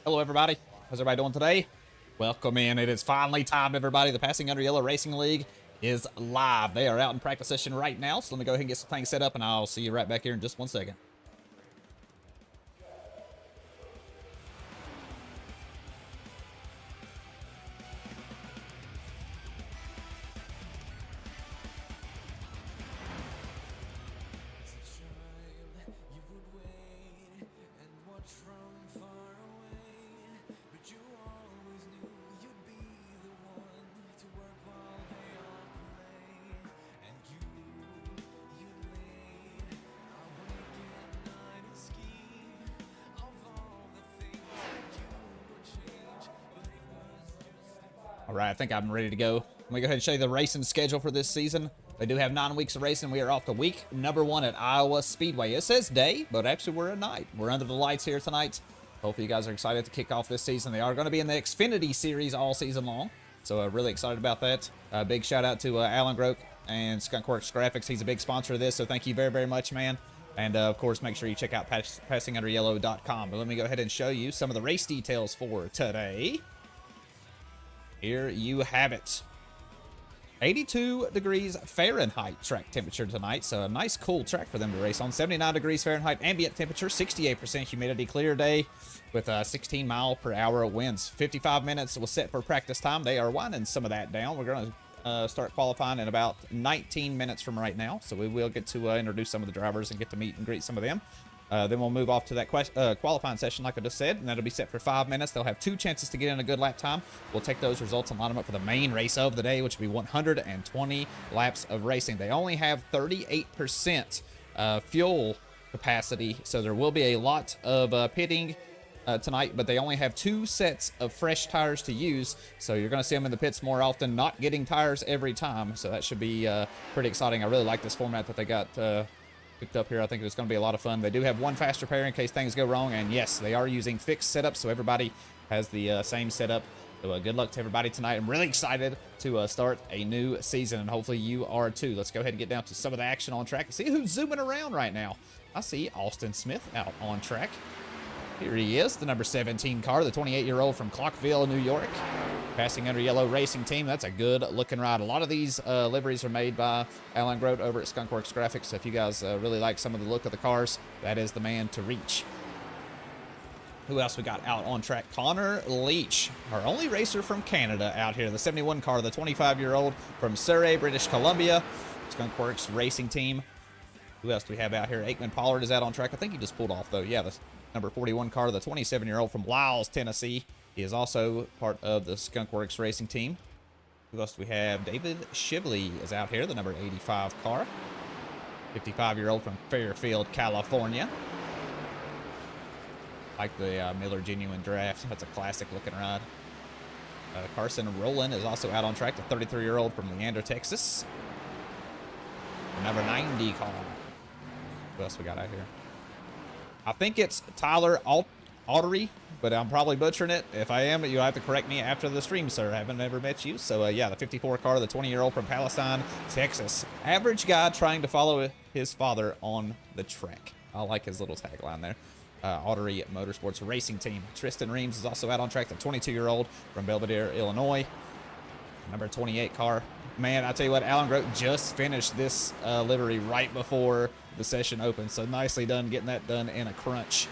Hello, everybody. How's everybody doing today? Welcome in. It is finally time, everybody. The Passing Under Yellow Racing League is live. They are out in practice session right now, so let me go ahead and get some things set up, and I'll see you right back here in just 1 second. All right, I think I'm ready to go. Let me go ahead and show you the racing schedule for this season. They do have 9 weeks of racing. We are off to week number 1 at Iowa Speedway. It says day, but actually we're at night. We're under the lights here tonight. Hopefully you guys are excited to kick off this season. They are going to be in the Xfinity series all season long, so really excited about that. Big shout out to Alan Groke and Skunkworks Graphics. He's a big sponsor of this, so thank you very, very much, man. And, of course, make sure you check out passingunderyellow.com. But let me go ahead and show you some of the race details for today. Here you have it. 82 degrees Fahrenheit track temperature tonight, so a nice cool track for them to race on. 79 degrees Fahrenheit ambient temperature, 68% humidity, clear day with 16-mile-per-hour winds. 55 minutes was set for practice time. They are winding some of that down. We're going to start qualifying in about 19 minutes from right now, so we will get to introduce some of the drivers and get to meet and greet some of them. Then we'll move off to that qualifying session, like I just said, and that'll be set for 5 minutes. They'll have 2 chances to get in a good lap time. We'll take those results and line them up for the main race of the day, which will be 120 laps of racing. They only have 38% fuel capacity, so there will be a lot of pitting tonight, but they only have 2 sets of fresh tires to use, so you're going to see them in the pits more often, not getting tires every time, so that should be pretty exciting. I really like this format that they got picked up here. I think it's going to be a lot of fun. They do have 1 faster pair in case things go wrong, and yes, they are using fixed setups, so everybody has the same setup. So good luck to everybody tonight. I'm really excited to start a new season, and hopefully you are too. Let's go ahead and get down to some of the action on track and see who's zooming around right now. I see Austin Smith out on track. Here he is, the number 17 car, the 28-year-old from Clockville, New York. Passing Under Yellow Racing Team. That's a good-looking ride. A lot of these liveries are made by Alan Grote over at Skunkworks Graphics, so if you guys really like some of the look of the cars, that is the man to reach. Who else we got out on track? Connor Leach, our only racer from Canada out here. The 71 car, the 25-year-old from Surrey, British Columbia. Skunkworks Racing Team. Who else do we have out here? Aikman Pollard is out on track. I think he just pulled off, though. Yeah, the number 41 car, the 27-year-old from Lyles, Tennessee. He is also part of the Skunkworks Racing Team. Who else do we have? David Shively is out here, the number 85 car. 55-year-old from Fairfield, California. Like the Miller Genuine Draft. That's a classic-looking ride. Carson Rowland is also out on track, the 33-year-old from Leander, Texas. The number 90 car. Who else we got out here? I think it's Tyler Autry, but I'm probably butchering it. If I am, you'll have to correct me after the stream, sir. I haven't ever met you. So, yeah, the 54 car, the 20-year-old from Palestine, Texas. Average guy trying to follow his father on the track. I like his little tagline there. Autry Motorsports Racing Team. Tristan Reams is also out on track, the 22-year-old from Belvedere, Illinois. Number 28 car. Man, I tell you what, Alan Grote just finished this livery right before the session opened, so nicely done getting that done in a crunch.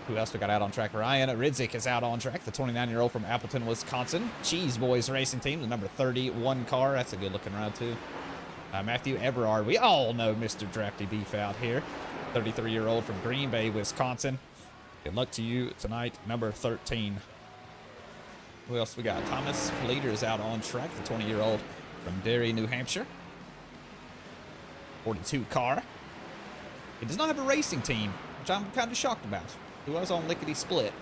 Who else we got out on track? Ryan Ridzik is out on track, the 29-year-old from Appleton, Wisconsin. Cheese Boys Racing Team, the number 31 car. That's a good-looking ride, too. Matthew Everard. We all know Mr. Drafty Beef out here. 33-year-old from Green Bay, Wisconsin. Good luck to you tonight, number 13. Who else we got? Thomas Leader is out on track, the 20-year-old from Derry, New Hampshire. 42 car. It does not have a racing team, which I'm kind of shocked about. He was on Lickety Split.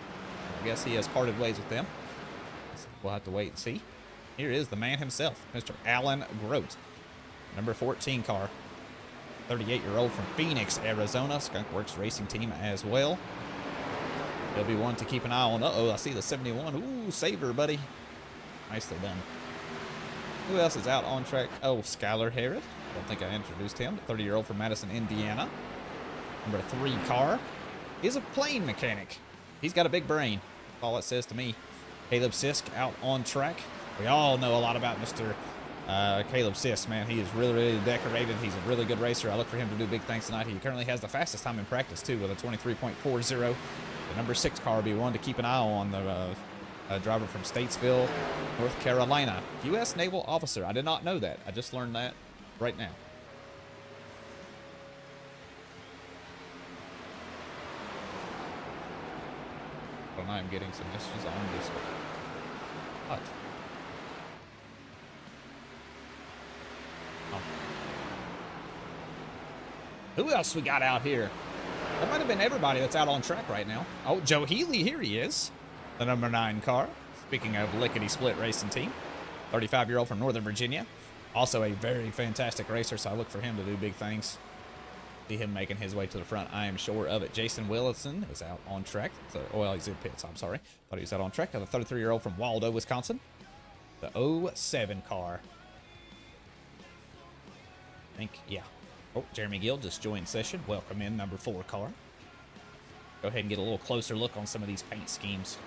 I guess he has parted ways with them. So we'll have to wait and see. Here is the man himself, Mr. Alan Grote. Number 14 car. 38-year-old from Phoenix, Arizona. Skunkworks Racing Team as well. There'll be one to keep an eye on. Uh-oh, I see the 71. Ooh, saver, buddy. Nicely done. Who else is out on track? Oh, Skylar Harrod. I don't think I introduced him. The 30-year-old from Madison, Indiana. Number 3 car is a plane mechanic. He's got a big brain. all it says to me. Caleb Sisk out on track. We all know a lot about Mr. Caleb Sisk, man. He is really, really decorated. He's a really good racer. I look for him to do big things tonight. He currently has the fastest time in practice, too, with a 23.40. The number 6 car will be one to keep an eye on. The driver from Statesville, North Carolina. U.S. Naval Officer. I did not know that. I just learned that right now. And I am getting some messages on Discord. What? Oh. Who else we got out here? That might have been everybody that's out on track right now. Oh, Joe Healy, here he is. The number 9 car. Speaking of lickety-split racing team. 35-year-old from Northern Virginia. Also a very fantastic racer, so I look for him to do big things. See him making his way to the front. I am sure of it. Jason Willison is out on track. Well, he's in pits. I'm sorry. Thought he was out on track. The 33-year-old from Waldo, Wisconsin. The 07 car. I think, yeah. Oh, Jeremy Gill just joined session. Welcome in, number 4 car. Go ahead and get a little closer look on some of these paint schemes.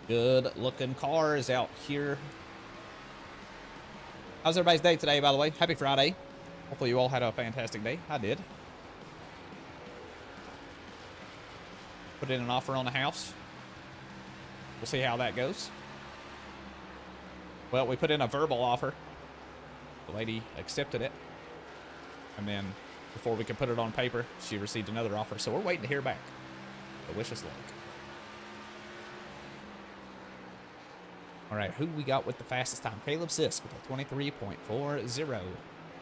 Good looking cars out here. How's everybody's day today, by the way? Happy Friday. Hopefully you all had a fantastic day. I did. Put in an offer on the house. We'll see how that goes. Well, we put in a verbal offer. The lady accepted it. And then before we could put it on paper, she received another offer. So we're waiting to hear back. But wish us luck. All right, who we got with the fastest time? Caleb Sisk with a 23.40.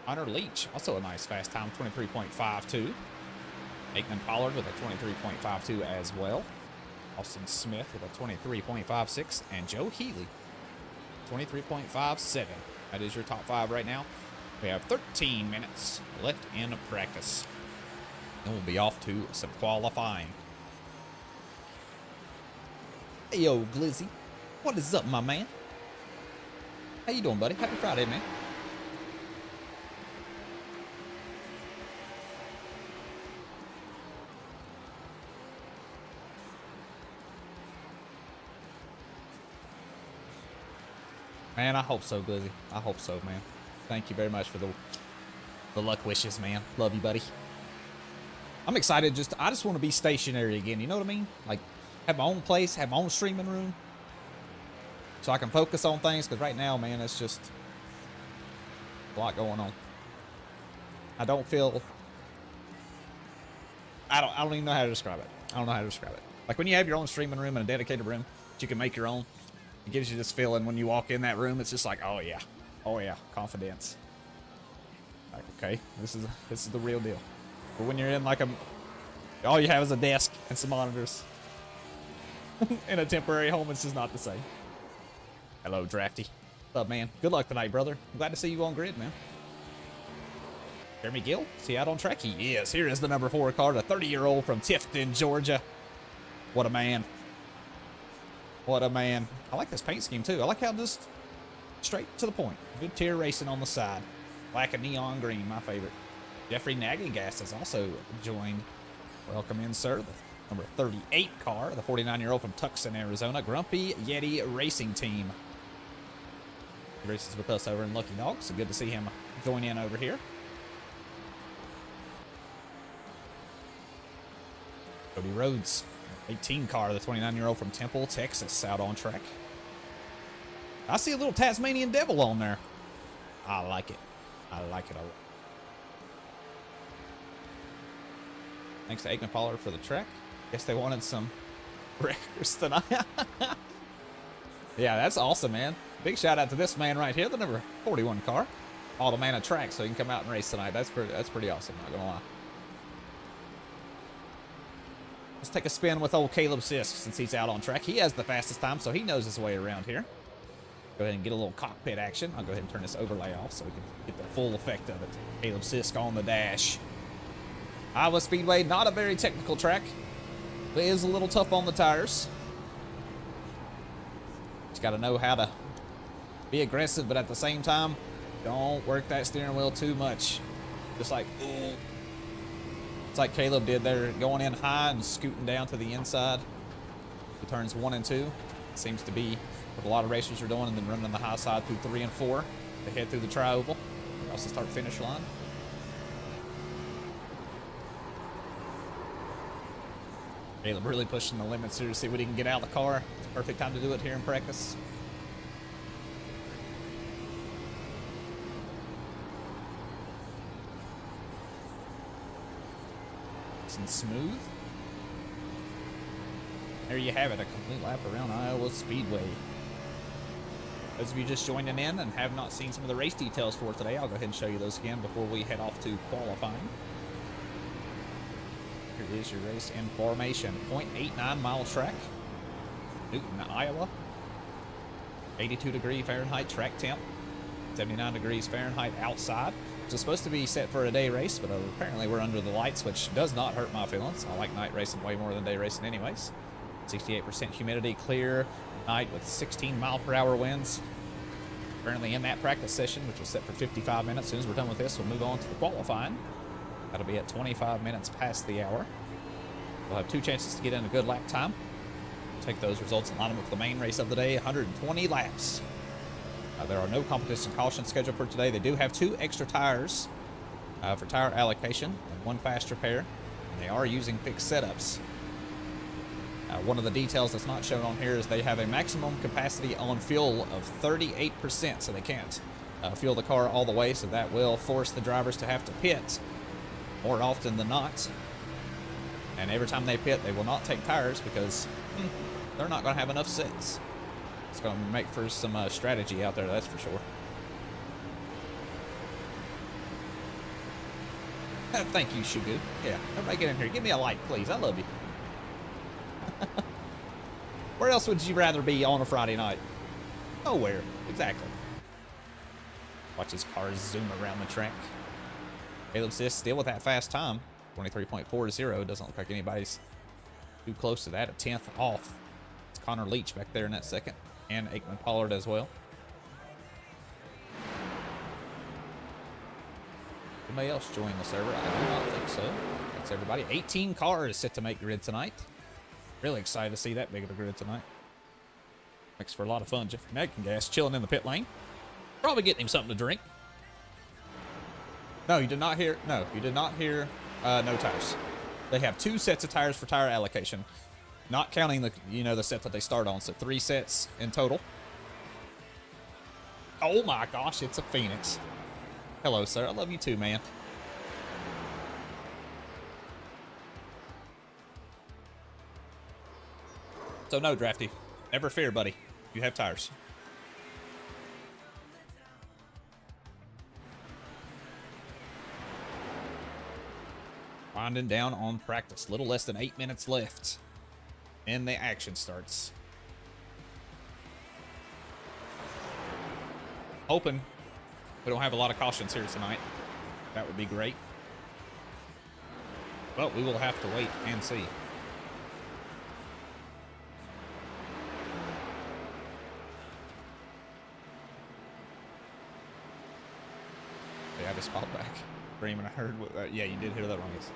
Hunter Leach, also a nice fast time, 23.52. Aikman Pollard with a 23.52 as well. Austin Smith with a 23.56. And Joe Healy, 23.57. That is your top 5 right now. We have 13 minutes left in practice. And we'll be off to some qualifying. Hey, yo, Glizzy. What is up, my man? How you doing, buddy? Happy Friday, man. Man, I hope so, Glizzy. I hope so, man. Thank you very much for the luck wishes, man. Love you, buddy. I'm excited. I just want to be stationary again. You know what I mean? Like, have my own place, have my own streaming room, so I can focus on things. Because right now, man, it's just a lot going on. I don't feel. I don't even know how to describe it. I don't know how to describe it. Like when you have your own streaming room and a dedicated room that you can make your own. It gives you this feeling when you walk in that room. It's just like, oh yeah, confidence. Like, okay, this is the real deal. But when you're in like all you have is a desk and some monitors in a temporary home, it's just not the same. Hello, Drafty. What's up, man? Good luck tonight, brother. I'm glad to see you on grid, man. Jeremy Gill, is he out on track? He is. Here is the number 4 car, the 30-year-old from Tifton, Georgia. What a man. What a man. I like this paint scheme, too. I like how just straight to the point. Good tier racing on the side. Black and neon green, my favorite. Jeffrey Nagigas has also joined. Welcome in, sir. The number 38 car, the 49-year-old from Tucson, Arizona. Grumpy Yeti Racing Team. He races with us over in Lucky Dog, so good to see him join in over here. Cody Rhodes. 18 car, the 29-year-old from Temple, Texas, out on track. I see a little Tasmanian Devil on there. I like it. I like it a lot. Thanks to Aikman Pollard for the track. Guess they wanted some wreckers tonight. Yeah, that's awesome, man. Big shout out to this man right here, the number 41 car. All the man of track, so he can come out and race tonight. That's pretty awesome, not gonna lie. Let's take a spin with old Caleb Sisk since he's out on track. He has the fastest time, so he knows his way around here. Go ahead and get a little cockpit action. I'll go ahead and turn this overlay off so we can get the full effect of it. Caleb Sisk on the dash. Iowa Speedway, not a very technical track. But it is a little tough on the tires. Just got to know how to be aggressive, but at the same time, don't work that steering wheel too much. Just like, It's like Caleb did there, going in high and scooting down to the inside. The turns 1 and 2. It seems to be what a lot of racers are doing, and then running on the high side through 3 and 4 to head through the tri-oval. Across the start-finish line. Caleb really pushing the limits here to see what he can get out of the car. It's a perfect time to do it here in practice. Nice and smooth. There you have it, a complete lap around Iowa Speedway. Those of you just joining in and have not seen some of the race details for today, I'll go ahead and show you those again before we head off to qualifying. Here is your race in formation. 0.89 mile track. Newton, Iowa. 82 degree Fahrenheit track temp. 79 degrees Fahrenheit outside. It's supposed to be set for a day race, but apparently we're under the lights, which does not hurt my feelings. I like night racing way more than day racing anyways. 68% humidity, clear night with 16 mile per hour winds. Currently in that practice session, which was set for 55 minutes. As soon as we're done with this, we'll move on to the qualifying. That'll be at 25 minutes past the hour. We'll have 2 chances to get in a good lap time. We'll take those results and line them up with the main race of the day, 120 laps. There are no competition cautions scheduled for today. They do have 2 extra tires for tire allocation and 1 fast repair. And they are using fixed setups. One of the details that's not shown on here is they have a maximum capacity on fuel of 38%, so they can't fuel the car all the way, so that will force the drivers to have to pit more often than not. And every time they pit, they will not take tires because they're not going to have enough sets. It's going to make for some strategy out there, that's for sure. Thank you, Shugu. Yeah, everybody get in here. Give me a like, please. I love you. Where else would you rather be on a Friday night? Nowhere. Exactly. Watch his cars zoom around the track. Caleb Sis still with that fast time. 23.40. Doesn't look like anybody's too close to that. A 10th off. It's Connor Leach back there in that second. And Aikman Pollard as well. Anybody else join the server? I do not think so. That's everybody. 18 cars set to make grid tonight. Really excited to see that big of a grid tonight. Makes for a lot of fun. Jeffrey Magdengas chilling in the pit lane. Probably getting him something to drink. No, you did not hear. No, you did not hear. No tires. They have 2 sets of tires for tire allocation, not counting the the set that they start on. So 3 sets in total. Oh my gosh, it's a Phoenix. Hello, sir. I love you too, man. So no, Drafty. Never fear, buddy. You have tires. Winding down on practice. Little less than 8 minutes left. And the action starts. Hoping we don't have a lot of cautions here tonight. That would be great. But we will have to wait and see. I just popped back. Freeman, I heard what, yeah, you did hear that wrong. Yes.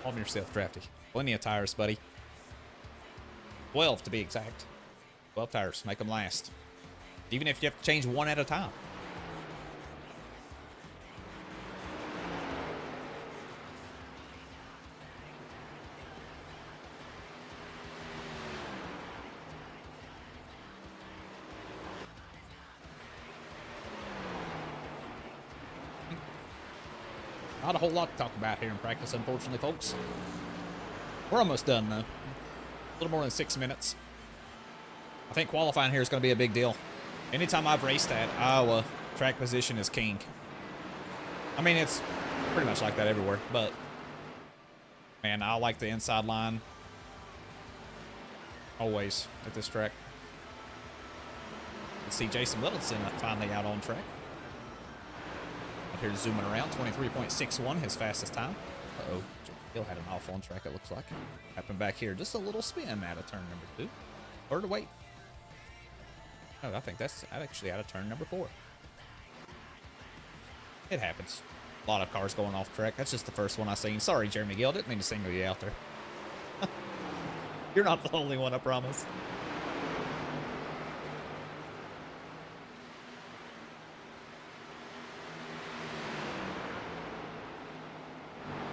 Calm yourself, Drafty. Plenty of tires, buddy. 12 to be exact. 12 tires. Make them last. Even if you have to change 1 at a time. Not a whole lot to talk about here in practice, unfortunately, folks. We're almost done, though. A little more than 6 minutes. I think qualifying here is going to be a big deal. Anytime I've raced at Iowa, track position is king. I mean, it's pretty much like that everywhere, but man, I like the inside line always at this track. Let's see Jason Littleton finally out on track. Here zooming around, 23.61, his fastest time. Uh-oh, Hill had an off on track, it looks like. Happened back here, just a little spin out of turn number 2. Or to wait. Oh, I think that's actually out of turn number 4. It happens. A lot of cars going off track. That's just the first one I seen. Sorry, Jeremy Gill. Didn't mean to single you out there. You're not the only one, I promise.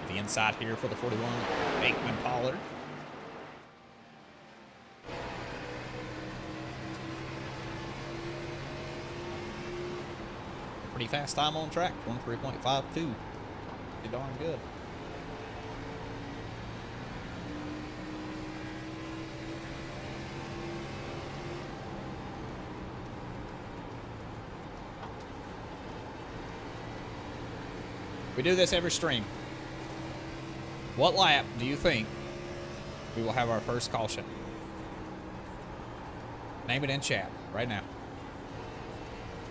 The inside here for the 41. Aikman Pollard. Pretty fast time on track. 23.52. Pretty darn good. We do this every stream. What lap do you think we will have our first caution? Name it in chat right now.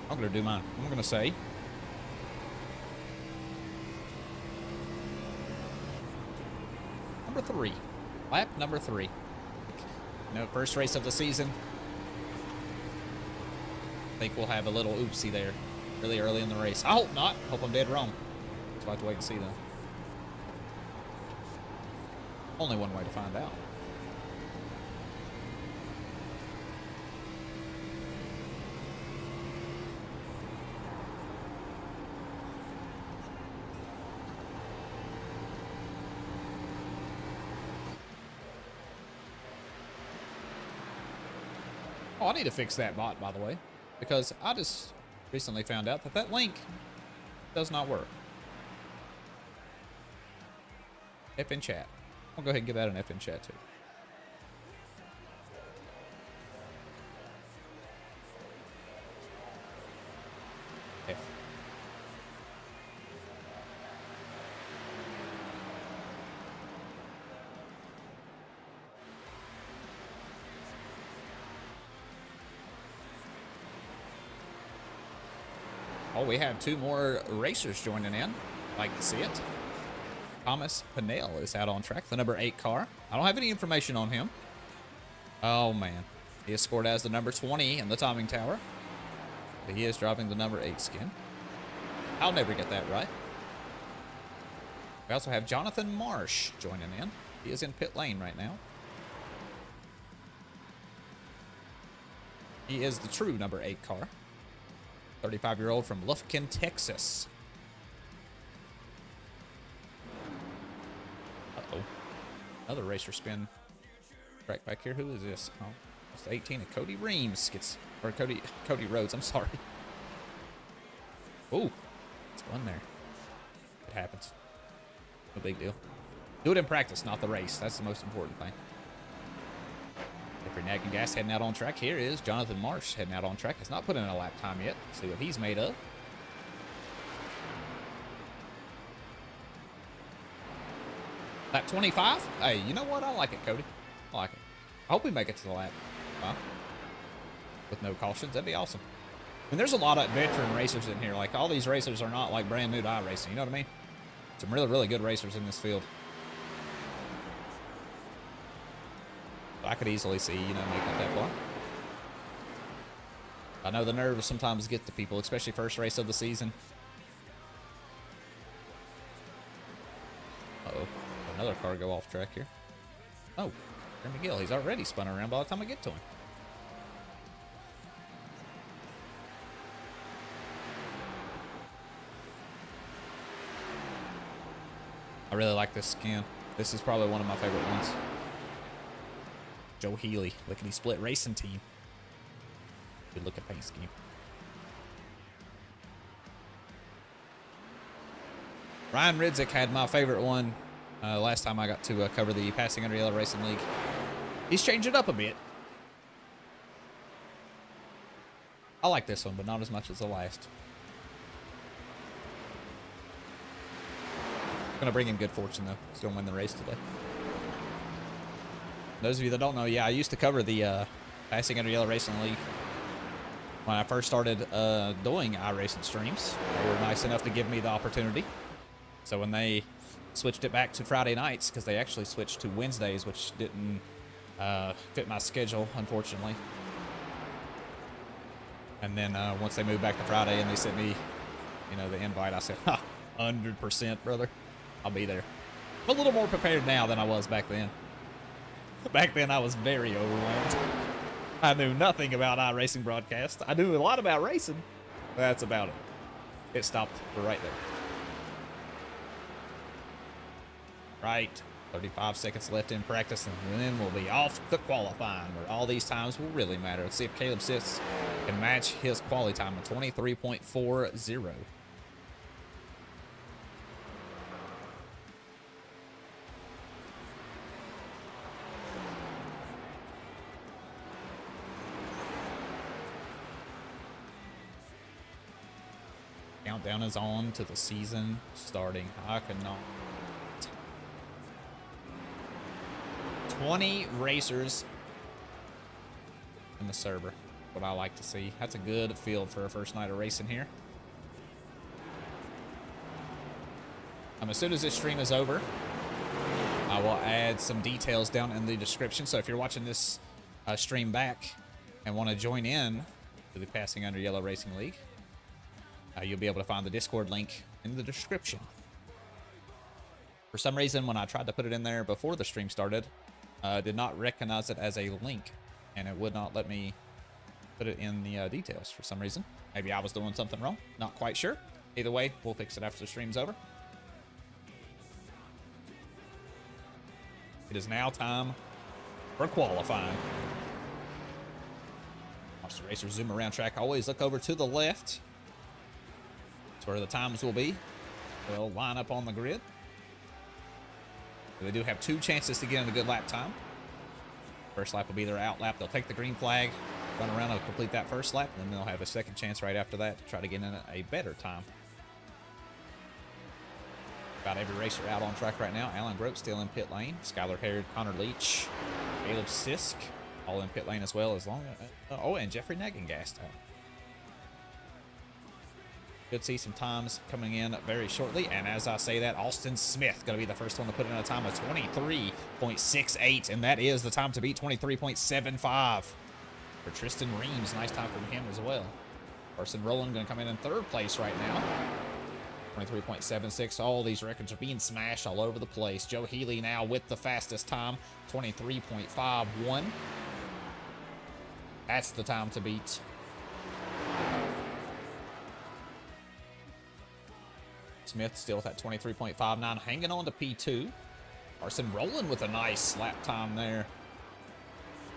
I'm going to do mine. I'm going to say number 3. Lap number 3. No, first race of the season. I think we'll have a little oopsie there really early in the race. I hope not. Hope I'm dead wrong. So I have to wait and see, though. Only one way to find out. Oh, I need to fix that bot, by the way, because I just recently found out that that link does not work. F in chat. I'll go ahead and give that an F in chat, too. F. Oh, we have 2 more racers joining in. Like to see it. Thomas Pinnell is out on track, the number 8 car. I don't have any information on him. Oh, man. He is scored as the number 20 in the timing tower. But he is driving the number 8 skin. I'll never get that right. We also have Jonathan Marsh joining in. He is in pit lane right now. He is the true number 8 car. 35-year-old from Lufkin, Texas. Uh-oh. Another racer spin track back here. Who is this? Oh, it's the 18 of Cody Reams or Cody Rhodes. I'm sorry. Ooh, it's one there. It happens. No big deal. Do it in practice, not the race. That's the most important thing. Jeffrey Nagging Gas heading out on track. Here is Jonathan Marsh heading out on track. Has not put in a lap time yet. See what he's made of. Lap 25? Hey, you know what? I like it, Cody. I like it. I hope we make it to the lap. Wow. With no cautions. That'd be awesome. I mean, there's a lot of veteran racers in here. Like, all these racers are not, like, brand new to iRacing. You know what I mean? Some really, really good racers in this field. I could easily see, you know, making it that far. I know the nerves sometimes get to people, especially first race of the season. Uh-oh. Another car go off track here. Oh, Jeremy Gill. He's already spun around by the time I get to him. I really like this skin. This is probably one of my favorite ones. Joe Healy, lickety split racing team. Good looking paint scheme. Ryan Ridzik had my favorite one last time I got to cover the Passing Under Yellow Racing League. He's changed it up a bit. I like this one, but not as much as the last. Gonna bring in good fortune though. He's gonna win the race today. Those of you that don't know, yeah, I used to cover the Passing Under Yellow Racing League when I first started doing iRacing streams. They were nice enough to give me the opportunity. So when they switched it back to Friday nights, because they actually switched to Wednesdays, which didn't fit my schedule, unfortunately. And then once they moved back to Friday and they sent me, you know, the invite, I said, ha, 100%, brother. I'll be there. I'm a little more prepared now than I was back then. Back then, I was very overwhelmed. I knew nothing about iRacing broadcast. I knew a lot about racing. That's about it. It stopped right there. Right. 35 seconds left in practice, and then we'll be off to qualifying, where all these times will really matter. Let's see if Caleb Sisk can match his quali time of 23.40. Countdown is on to the season starting. I cannot. 20 racers in the server. What I like to see. That's a good field for a first night of racing here. As soon as this stream is over, I will add some details down in the description. So if you're watching this stream back and want to join in to the Passing Under Yellow Racing League, you'll be able to find the Discord link in the description. For some reason, when I tried to put it in there before the stream started, did not recognize it as a link, and it would not let me put it in the details for some reason. Maybe I was doing something wrong. Not quite sure. Either way, we'll fix it after the stream's over. It is now time for qualifying. Watch the racers zoom around track. Always look over to the left. That's where the times will be. They'll line up on the grid. They do have 2 chances to get in a good lap time. First lap will be their out lap. They'll take the green flag, run around and complete that first lap, and then they'll have a second chance right after that to try to get in a better time. About every racer out on track right now. Alan Grote still in pit lane. Skylar Harrod, Connor Leach, Caleb Sisk, all in pit lane as well. And Jeffrey Negengast. Could see some times coming in very shortly. And as I say that, Austin Smith going to be the first one to put in a time of 23.68. And that is the time to beat 23.75. For Tristan Reams, nice time from him as well. Carson Rowland going to come in third place right now. 23.76. All these records are being smashed all over the place. Joe Healy now with the fastest time, 23.51. That's the time to beat. Smith still with that 23.59, hanging on to P2. Carson Rowland with a nice lap time there.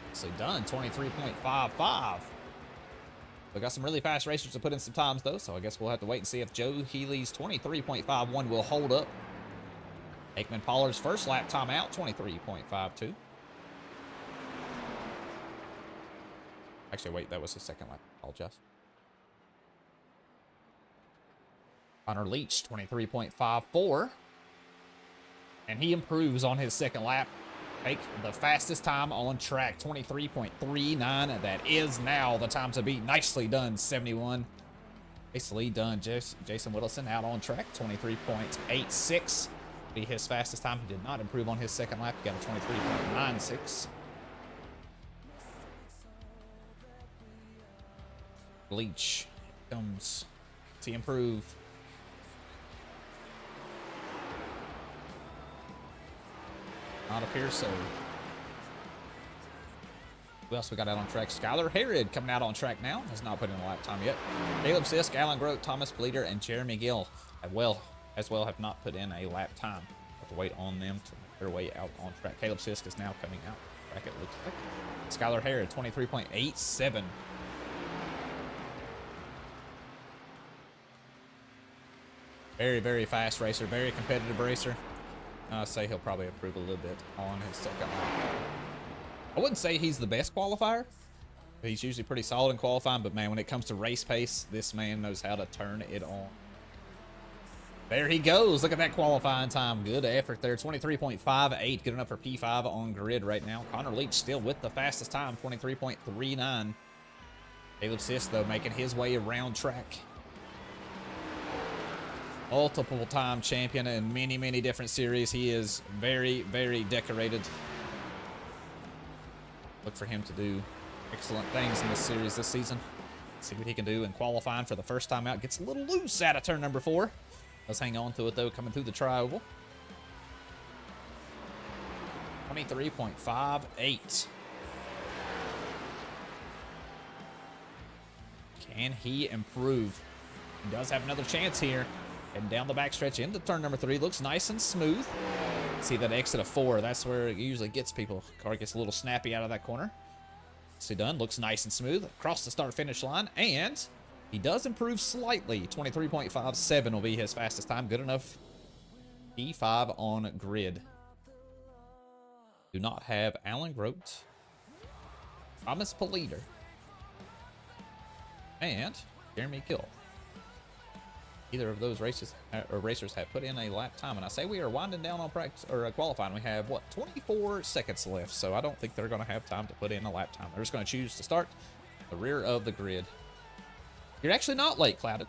Nicely done, 23.55. We got some really fast racers to put in some times, though, so I guess we'll have to wait and see if Joe Healy's 23.51 will hold up. Aikman Pollard's first lap time out, 23.52. Actually, wait, that was his second lap. I apologize. Connor Leach, 23.54. And he improves on his second lap. Take the fastest time on track, 23.39. That is now the time to beat. Nicely done, 71. Nicely done, Jason Whittleson out on track, 23.86. Be his fastest time. He did not improve on his second lap. He got a 23.96. Leach comes to improve. Not appear so. Who else we got out on track? Skylar Harrod coming out on track now. Has not put in a lap time yet. Caleb Sisk, Alan Grote, Thomas Bleeder, and Jeremy Gill as well have not put in a lap time. Have to wait on them to make their way out on track. Caleb Sisk is now coming out. Track it looks like. Skylar Harrod, 23.87. Very, very fast racer. Very competitive racer. I say he'll probably improve a little bit on his second lap. I wouldn't say he's the best qualifier. He's usually pretty solid in qualifying, but man, when it comes to race pace, this man knows how to turn it on. There he goes. Look at that qualifying time. Good effort there. 23.58. Good enough for P5 on grid right now. Connor Leach still with the fastest time, 23.39. Caleb Sisk, though, making his way around track. Multiple time champion in many, many different series. He is very, very decorated. Look for him to do excellent things in this series this season. Let's see what he can do in qualifying for the first time out. Gets a little loose out of turn number 4. Let's hang on to it, though, coming through the tri-oval. 23.58. Can he improve? He does have another chance here. And down the backstretch into turn number 3. Looks nice and smooth. See that exit of 4. That's where it usually gets people. Car gets a little snappy out of that corner. See done. Looks nice and smooth. Across the start-finish line. And he does improve slightly. 23.57 will be his fastest time. Good enough. P5 on grid. Do not have Alan Grote. Thomas Politer. And Jeremy Kill. Either of those racers have put in a lap time, and I say we are winding down on practice or qualifying. We have what, 24 seconds left, so I don't think they're going to have time to put in a lap time. They're just going to choose to start the rear of the grid. You're actually not late, Clouded.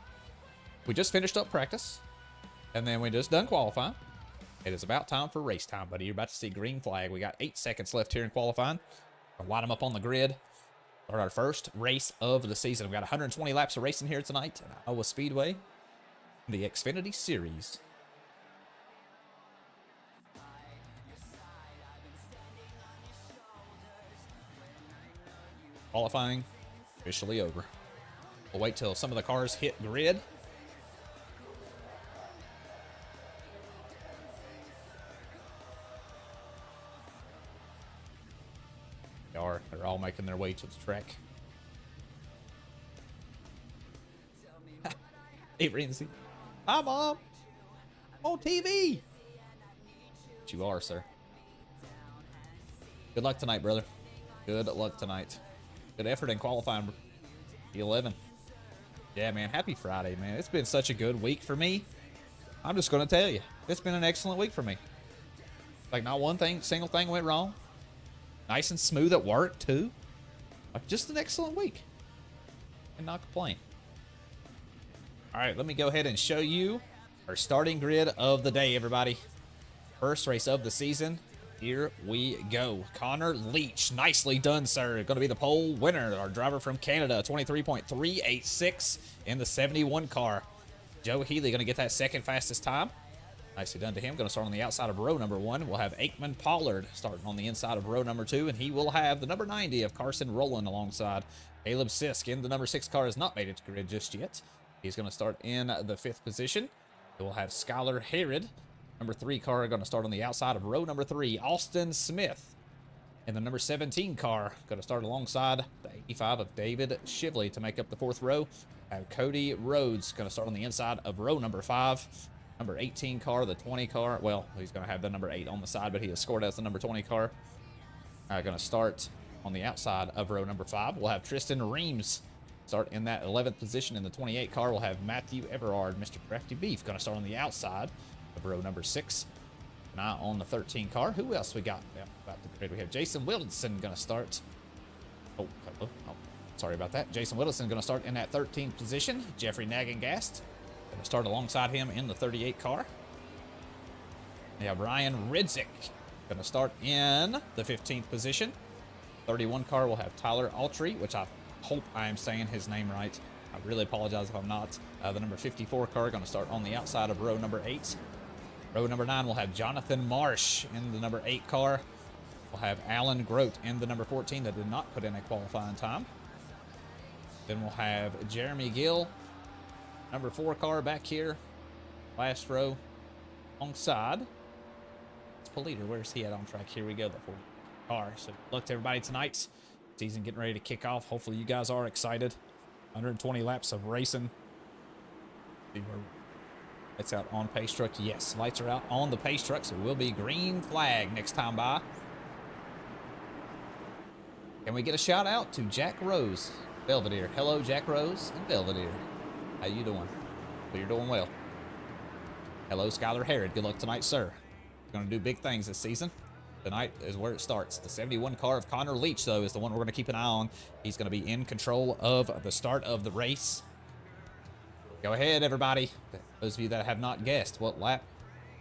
We just finished up practice, and then we just done qualifying. It is about time for race time, buddy. You're about to see green flag. We got 8 seconds left here in qualifying. I'll line them up on the grid. Start our first race of the season. We've got 120 laps of racing here tonight at Iowa Speedway. The Xfinity Series. Qualifying officially over. We'll wait till some of the cars hit grid. They're all making their way to the track. Hey, Ramsey. Hi, Mom. On TV. But you are, sir. Good luck tonight, brother. Good luck tonight. Good effort in qualifying. P11. Yeah, man. Happy Friday, man. It's been such a good week for me. I'm just going to tell you. It's been an excellent week for me. Like, not one single thing went wrong. Nice and smooth at work, too. Like, just an excellent week. And not complain. All right, let me go ahead and show you our starting grid of the day, everybody. First race of the season. Here we go. Connor Leach. Nicely done, sir. Going to be the pole winner. Our driver from Canada. 23.386 in the 71 car. Joe Healy going to get that second fastest time. Nicely done to him. Going to start on the outside of row number 1. We'll have Aikman Pollard starting on the inside of row number 2. And he will have the number 90 of Carson Rowland alongside. Caleb Sisk in the number 6 car has not made it to grid just yet. He's going to start in the 5th position. We'll have Skylar Herod, number 3 car, going to start on the outside of row number 3. Austin Smith in the number 17 car, going to start alongside the 85 of David Shively to make up the 4th row. Have Cody Rhodes going to start on the inside of row number 5. Number 18 car, the 20 car. Well, he's going to have the number 8 on the side, but he is scored as the number 20 car. Going to start on the outside of row number 5. We'll have Tristan Reams start in that 11th position. In the 28 car, we'll have Matthew Everard, Mr. Crafty Beef, going to start on the outside of row number 6. Now on the 13 car, who else we got? Yeah, about the grid. We have Jason Wilson going to start. Oh, sorry about that. Jason Wilson going to start in that 13th position. Jeffrey Nagengast going to start alongside him in the 38 car. We have Ryan Ridzik going to start in the 15th position. 31 car, we'll have Tyler Autry, which I hope I am saying his name right. I really apologize if I'm not. The number 54 car going to start on the outside of row number 8. Row number 9, we'll have Jonathan Marsh in the number 8 car. We'll have Alan Grote in the number 14 that did not put in a qualifying time. Then we'll have Jeremy Gill, number 4 car back here. Last row alongside. It's Politer. Where's he at on track? Here we go, the 40 car. So good luck to everybody tonight. Season getting ready to kick off. Hopefully you guys are excited. 120 laps of racing. Lights out on pace truck. Yes, lights are out on the pace truck, so it will be green flag next time by. Can we get a shout out to Jack Rose, Belvedere? Hello, Jack Rose and Belvedere. How you doing? Well, you're doing well. Hello, Skylar Herod. Good luck tonight, sir. Going to do big things this season. Tonight is where it starts. The 71 car of Connor Leach, though, is the one we're going to keep an eye on. He's going to be in control of the start of the race. Go ahead, everybody. Those of you that have not guessed what lap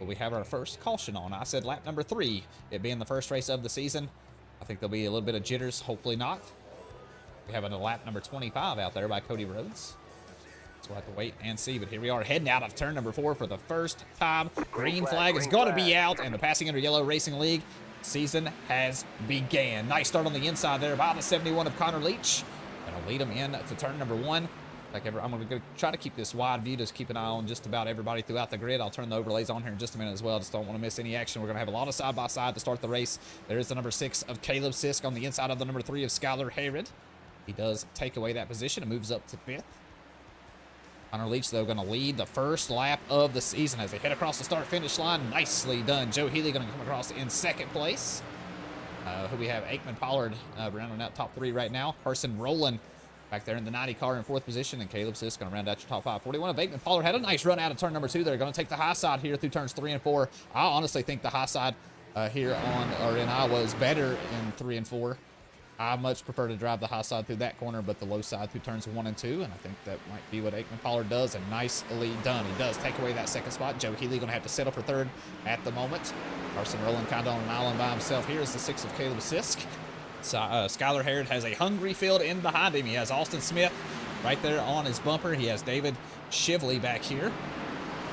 will we have our first caution on. I said lap number 3, it being the first race of the season. I think there'll be a little bit of jitters, hopefully not. We have a lap number 25 out there by Cody Rhodes. So we'll have to wait and see. But here we are heading out of turn number 4 for the first time. Green flag is going to be out, and the passing under yellow Racing League season has began. Nice start on the inside there by the 71 of Connor Leach. Gonna lead him in to turn number 1. Like I'm going to try to keep this wide view, just keep an eye on just about everybody throughout the grid. I'll turn the overlays on here in just a minute as well. Just don't want to miss any action. We're going to have a lot of side-by-side to start the race. There is the number 6 of Caleb Sisk on the inside of the number 3 of Skylar Herod. He does take away that position and moves up to 5th. Connor Leach, though, going to lead the first lap of the season as they head across the start-finish line. Nicely done. Joe Healy going to come across in 2nd place. Who we have, Aikman Pollard rounding out top 3 right now. Carson Rowland back there in the 90 car in 4th position, and Caleb Sisk going to round out your top 5. 41 of Aikman Pollard had a nice run out of turn number 2. They're going to take the high side here through turns 3 and 4. I honestly think the high side here in Iowa is better in 3 and 4. I much prefer to drive the high side through that corner, but the low side through turns 1 and 2, and I think that might be what Aikman Pollard does, and nicely done. He does take away that 2nd spot. Joe Healy going to have to settle for 3rd at the moment. Carson Rowland kind of on an island by himself. Here's the 6 of Caleb Sisk. Skylar Herod has a hungry field in behind him. He has Austin Smith right there on his bumper. He has David Shively back here,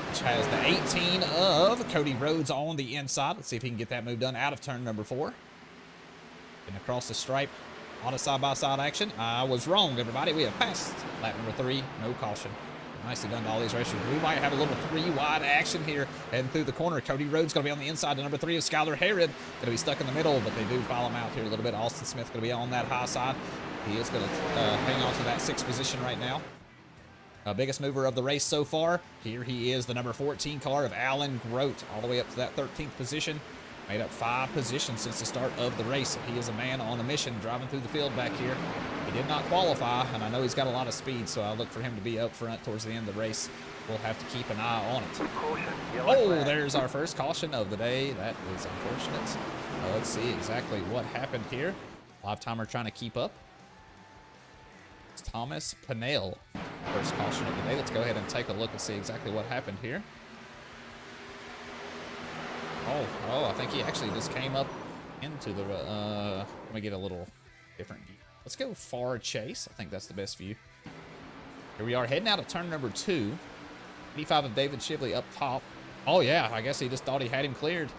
which has the 18 of Cody Rhodes on the inside. Let's see if he can get that move done out of turn number 4. And across the stripe, a lot of side-by-side action. I was wrong, everybody. We have passed lap number 3. No caution. Nicely done to all these racers. We might have a little 3-wide action here heading through the corner. Cody Rhodes going to be on the inside to number 3 of Skylar Herod. Going to be stuck in the middle, but they do file him out here a little bit. Austin Smith going to be on that high side. He is going to hang on to that 6th position right now. Biggest mover of the race so far. Here he is, the number 14 car of Alan Grote, all the way up to that 13th position. Made up 5 positions since the start of the race. He is a man on a mission driving through the field back here. He did not qualify, and I know he's got a lot of speed, so I look for him to be up front towards the end of the race. We'll have to keep an eye on it. Oh, there's our first caution of the day. That is unfortunate. Let's see exactly what happened here. Live timer trying to keep up. It's Thomas Pinnell. First caution of the day. Let's go ahead and take a look and see exactly what happened here. Oh, I think he actually just came up into the, let me get a little different view. Let's go far chase. I think that's the best view. Here we are heading out of turn number 2. 85 of David Shively up top. Oh yeah, I guess he just thought he had him cleared.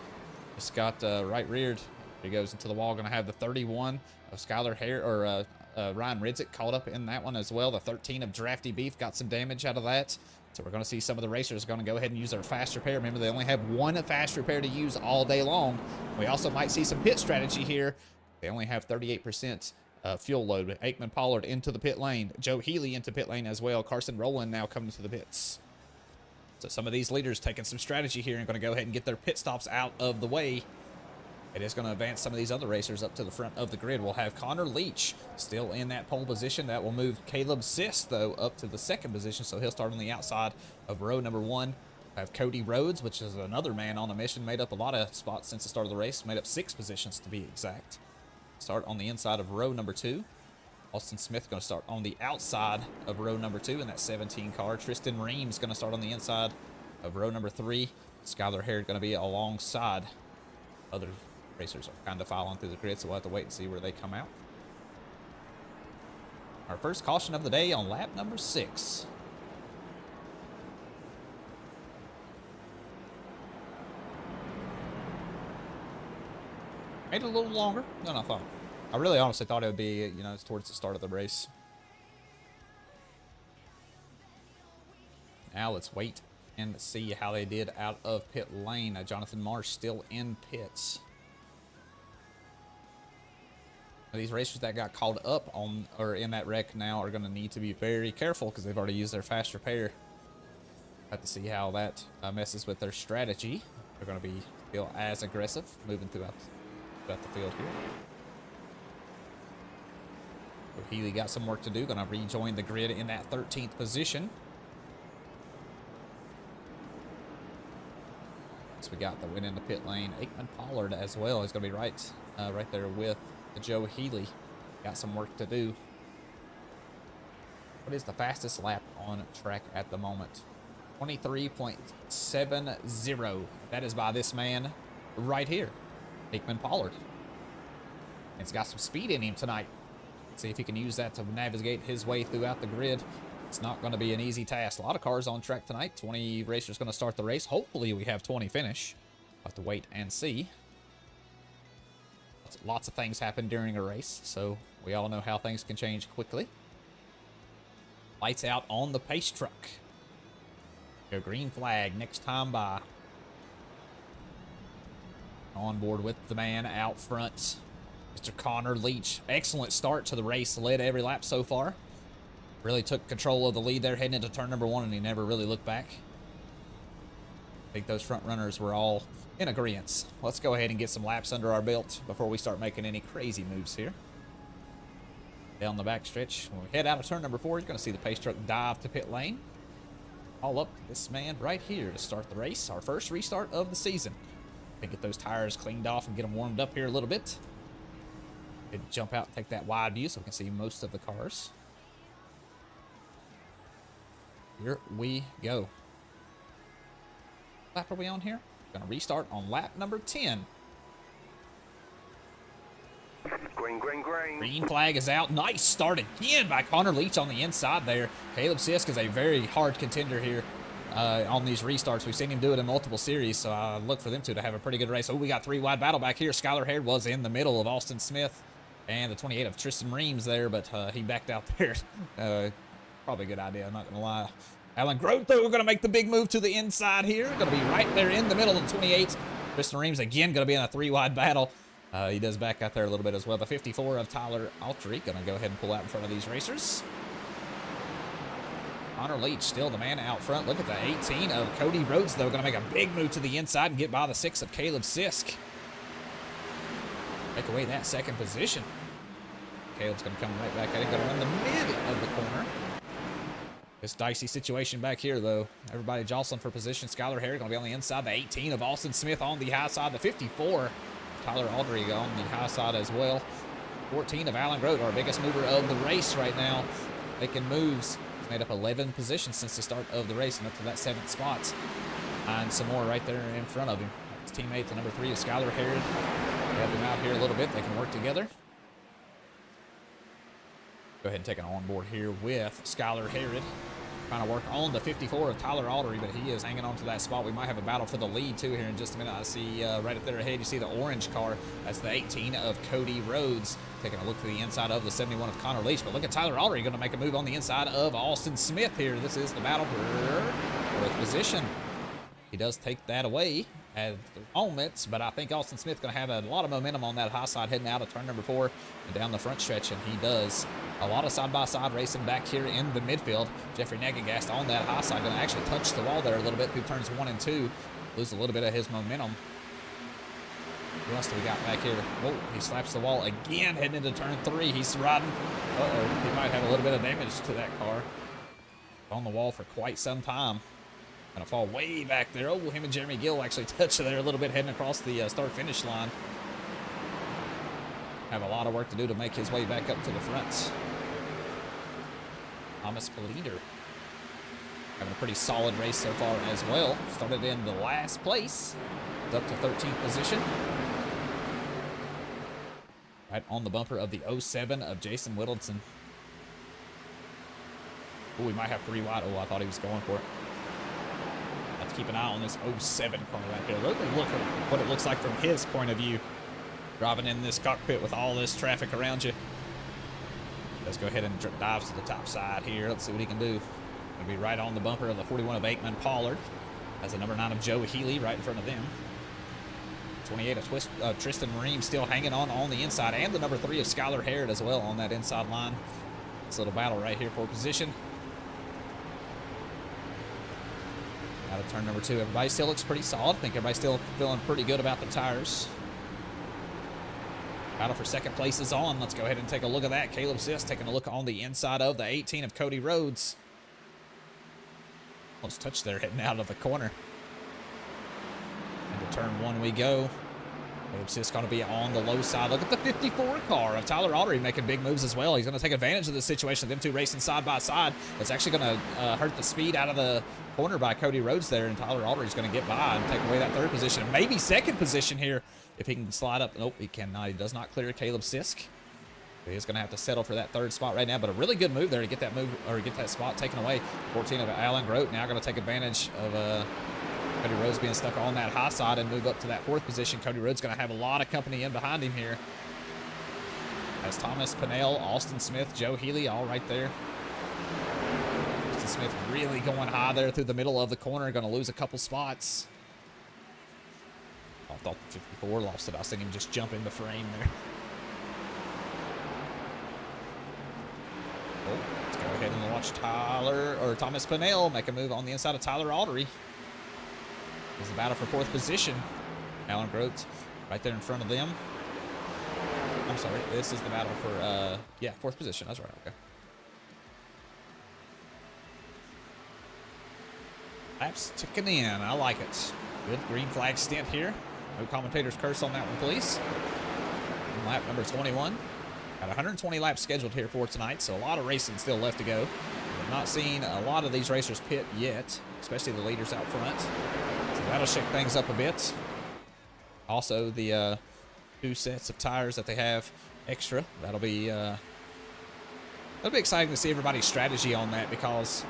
Just got right reared. He goes into the wall. Going to have the 31 of Skylar Hare, or Ryan Ridzik caught up in that one as well. The 13 of Drafty Beef got some damage out of that. So we're going to see some of the racers going to go ahead and use their fast repair. Remember, they only have 1 fast repair to use all day long. We also might see some pit strategy here. They only have 38% fuel load. Aikman Pollard into the pit lane. Joe Healy into pit lane as well. Carson Rowland now coming to the pits. So some of these leaders taking some strategy here and going to go ahead and get their pit stops out of the way. It is going to advance some of these other racers up to the front of the grid. We'll have Connor Leach still in that pole position. That will move Caleb Sisk, though, up to the 2nd position, so he'll start on the outside of row number 1. We'll have Cody Rhodes, which is another man on a mission, made up a lot of spots since the start of the race, made up 6 positions to be exact. Start on the inside of row number 2. Austin Smith going to start on the outside of row number 2 in that 17 car. Tristan Reams going to start on the inside of row number 3. Skylar Herod going to be alongside other racers are kind of filing through the grid, so we'll have to wait and see where they come out. Our first caution of the day on lap number 6. Made it a little longer than I thought. I really honestly thought it would be, you know, towards the start of the race. Now let's wait and see how they did out of pit lane. Jonathan Marsh still in pits. These racers that got called up on or in that wreck now are going to need to be very careful because they've already used their fast repair. Have to see how that messes with their strategy. They're going to be still as aggressive moving throughout the field here. So Healy got some work to do. Going to rejoin the grid in that 13th position. So we got the win in the pit lane. Aikman Pollard as well is going to be right there with Joe Healy. Got some work to do. What is the fastest lap on track at the moment? 23.70. That is by this man right here, Aikman Pollard. And he's got some speed in him tonight. Let's see if he can use that to navigate his way throughout the grid. It's not going to be an easy task. A lot of cars on track tonight. 20 racers going to start the race. Hopefully we have 20 finish. We'll have to wait and see. Lots of things happen during a race, so we all know how things can change quickly. Lights out on the pace truck. Go green flag next time by. On board with the man out front, Mr. Connor Leach. Excellent start to the race. Led every lap so far. Really took control of the lead there heading into turn number 1, and he never really looked back. I think those front runners were all in agreement. Let's go ahead and get some laps under our belt before we start making any crazy moves here. Down the back stretch. When we head out of turn number 4, you're going to see the pace truck dive to pit lane. All up to this man right here to start the race. Our first restart of the season. Can get those tires cleaned off and get them warmed up here a little bit. Jump out and take that wide view so we can see most of the cars. Here we go. Lap are we on here? Gonna restart on lap number 10. Green, green, green. Green flag is out. Nice start again by Connor Leach on the inside there. Caleb Sisk is a very hard contender here on these restarts. We've seen him do it in multiple series, so I look for them to have a pretty good race. Oh, we got 3 wide battle back here. Skylar Hared was in the middle of Austin Smith and the 28 of Tristan Reams there, but he backed out there. Probably a good idea, I'm not going to lie. Alan Grote, though, we're going to make the big move to the inside here. Going to be right there in the middle of the 28. Tristan Reams, again, going to be in a 3-wide battle. He does back out there a little bit as well. The 54 of Tyler Autry going to go ahead and pull out in front of these racers. Connor Leach still the man out front. Look at the 18 of Cody Rhodes, though. Going to make a big move to the inside and get by the 6 of Caleb Sisk. Take away that second position. Caleb's going to come right back at it. Going to run the mid of the corner. This dicey situation back here, though. Everybody jostling for position. Skylar Harry going to be on the inside. The 18 of Austin Smith on the high side. The 54, Tyler Audrey on the high side as well. 14 of Alan Grote, our biggest mover of the race right now. Making moves. He's made up 11 positions since the start of the race and up to that 7th spot. And some more right there in front of him. His teammate, the number 3 is Skylar Harry. Help him out here a little bit. They can work together. Go ahead and take it on board here with Skylar Harrod. Trying to work on the 54 of Tyler Audrey, but he is hanging on to that spot. We might have a battle for the lead, too, here in just a minute. I see right up there ahead, you see the orange car. That's the 18 of Cody Rhodes. Taking a look to the inside of the 71 of Connor Leach. But look at Tyler Audrey going to make a move on the inside of Austin Smith here. This is the battle for fourth position. He does take that away at the moment, but I think Austin Smith's going to have a lot of momentum on that high side heading out of turn number 4 and down the front stretch, and he does. A lot of side-by-side racing back here in the midfield. Jeffrey Nagagast on that high side going to actually touch the wall there a little bit through turns 1 and 2. Lose a little bit of his momentum. What else do we got back here? Oh, he slaps the wall again heading into turn 3. He's riding. Uh-oh, he might have a little bit of damage to that car. On the wall for quite some time. Gonna fall way back there. Oh, him and Jeremy Gill actually touch there a little bit heading across the start-finish line. Have a lot of work to do to make his way back up to the front. Thomas Politer having a pretty solid race so far as well. Started in the last place. Up to 13th position. Right on the bumper of the 07 of Jason Whittleton. Oh, we might have 3 wide. Oh, I thought he was going for it. Have to keep an eye on this 07 car right here. Look at what it looks like from his point of view. Driving in this cockpit with all this traffic around you. Let's go ahead and dive to the top side here. Let's see what he can do. He'll be right on the bumper of the 41 of Aikman Pollard. Has the number 9 of Joe Healy right in front of them. 28 of Tristan Ream still hanging on the inside. And the number 3 of Skylar Harrod as well on that inside line. This little battle right here for position. Out of turn number 2. Everybody still looks pretty solid. I think everybody's still feeling pretty good about the tires. Battle for second place is on. Let's go ahead and take a look at that. Caleb Sisk taking a look on the inside of the 18 of Cody Rhodes. Almost touched there heading out of the corner. Into turn 1 we go. Caleb Sisk going to be on the low side. Look at the 54 car of Tyler Audrey making big moves as well. He's going to take advantage of this situation. Them two racing side by side. That's actually going to hurt the speed out of the corner by Cody Rhodes there. And Tyler Audrey's going to get by and take away that 3rd position. Maybe 2nd position here if he can slide up. Nope, he cannot. He does not clear Caleb Sisk. He's going to have to settle for that third spot right now, but a really good move there to get that move or get that spot taken away. 14 of Alan Grote now going to take advantage of Cody Rhodes being stuck on that high side and move up to that 4th position. Cody Rhodes going to have a lot of company in behind him here. As Thomas Pinnell, Austin Smith, Joe Healy all right there. Austin Smith really going high there through the middle of the corner. Going to lose a couple spots. I thought the 54 lost it. I was thinking him just jump in the frame there. Oh, let's go ahead and watch Thomas Pinnell make a move on the inside of Tyler Aldery. It's the battle for 4th position. Alan Grote right there in front of them. I'm sorry, this is the battle for, yeah, 4th position. That's right, okay. Laps ticking in. I like it. Good green flag stint here. No commentator's curse on that one, please. Lap number 21. Got 120 laps scheduled here for tonight, so a lot of racing still left to go. I've not seen a lot of these racers pit yet, especially the leaders out front. So that'll shake things up a bit. Also, the 2 sets of tires that they have extra. That'll be exciting to see everybody's strategy on that, because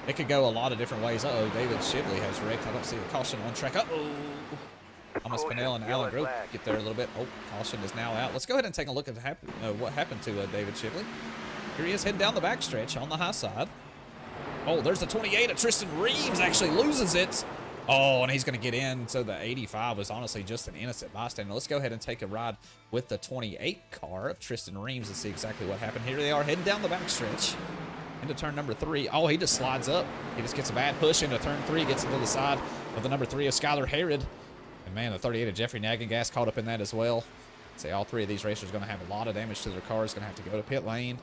it could go a lot of different ways. Uh-oh, David Shively has wrecked. I don't see a caution on track. Uh-oh. Thomas Pinnell and Alan Grote get there a little bit. Oh, caution is now out. Let's go ahead and take a look at what happened to David Shively. Here he is heading down the backstretch on the high side. Oh, there's the 28 of Tristan Reeves actually loses it. Oh, and he's going to get in. So the 85 was honestly just an innocent bystander. Let's go ahead and take a ride with the 28 car of Tristan Reeves and see exactly what happened. Here they are heading down the backstretch into turn number 3. Oh, he just slides up. He just gets a bad push into turn 3, gets into the side of the number 3 of Skylar Herod. And man, the 38 of Jeffrey Nagengas caught up in that as well. I'd say all 3 of these racers are going to have a lot of damage to their cars. Going to have to go to pit lane.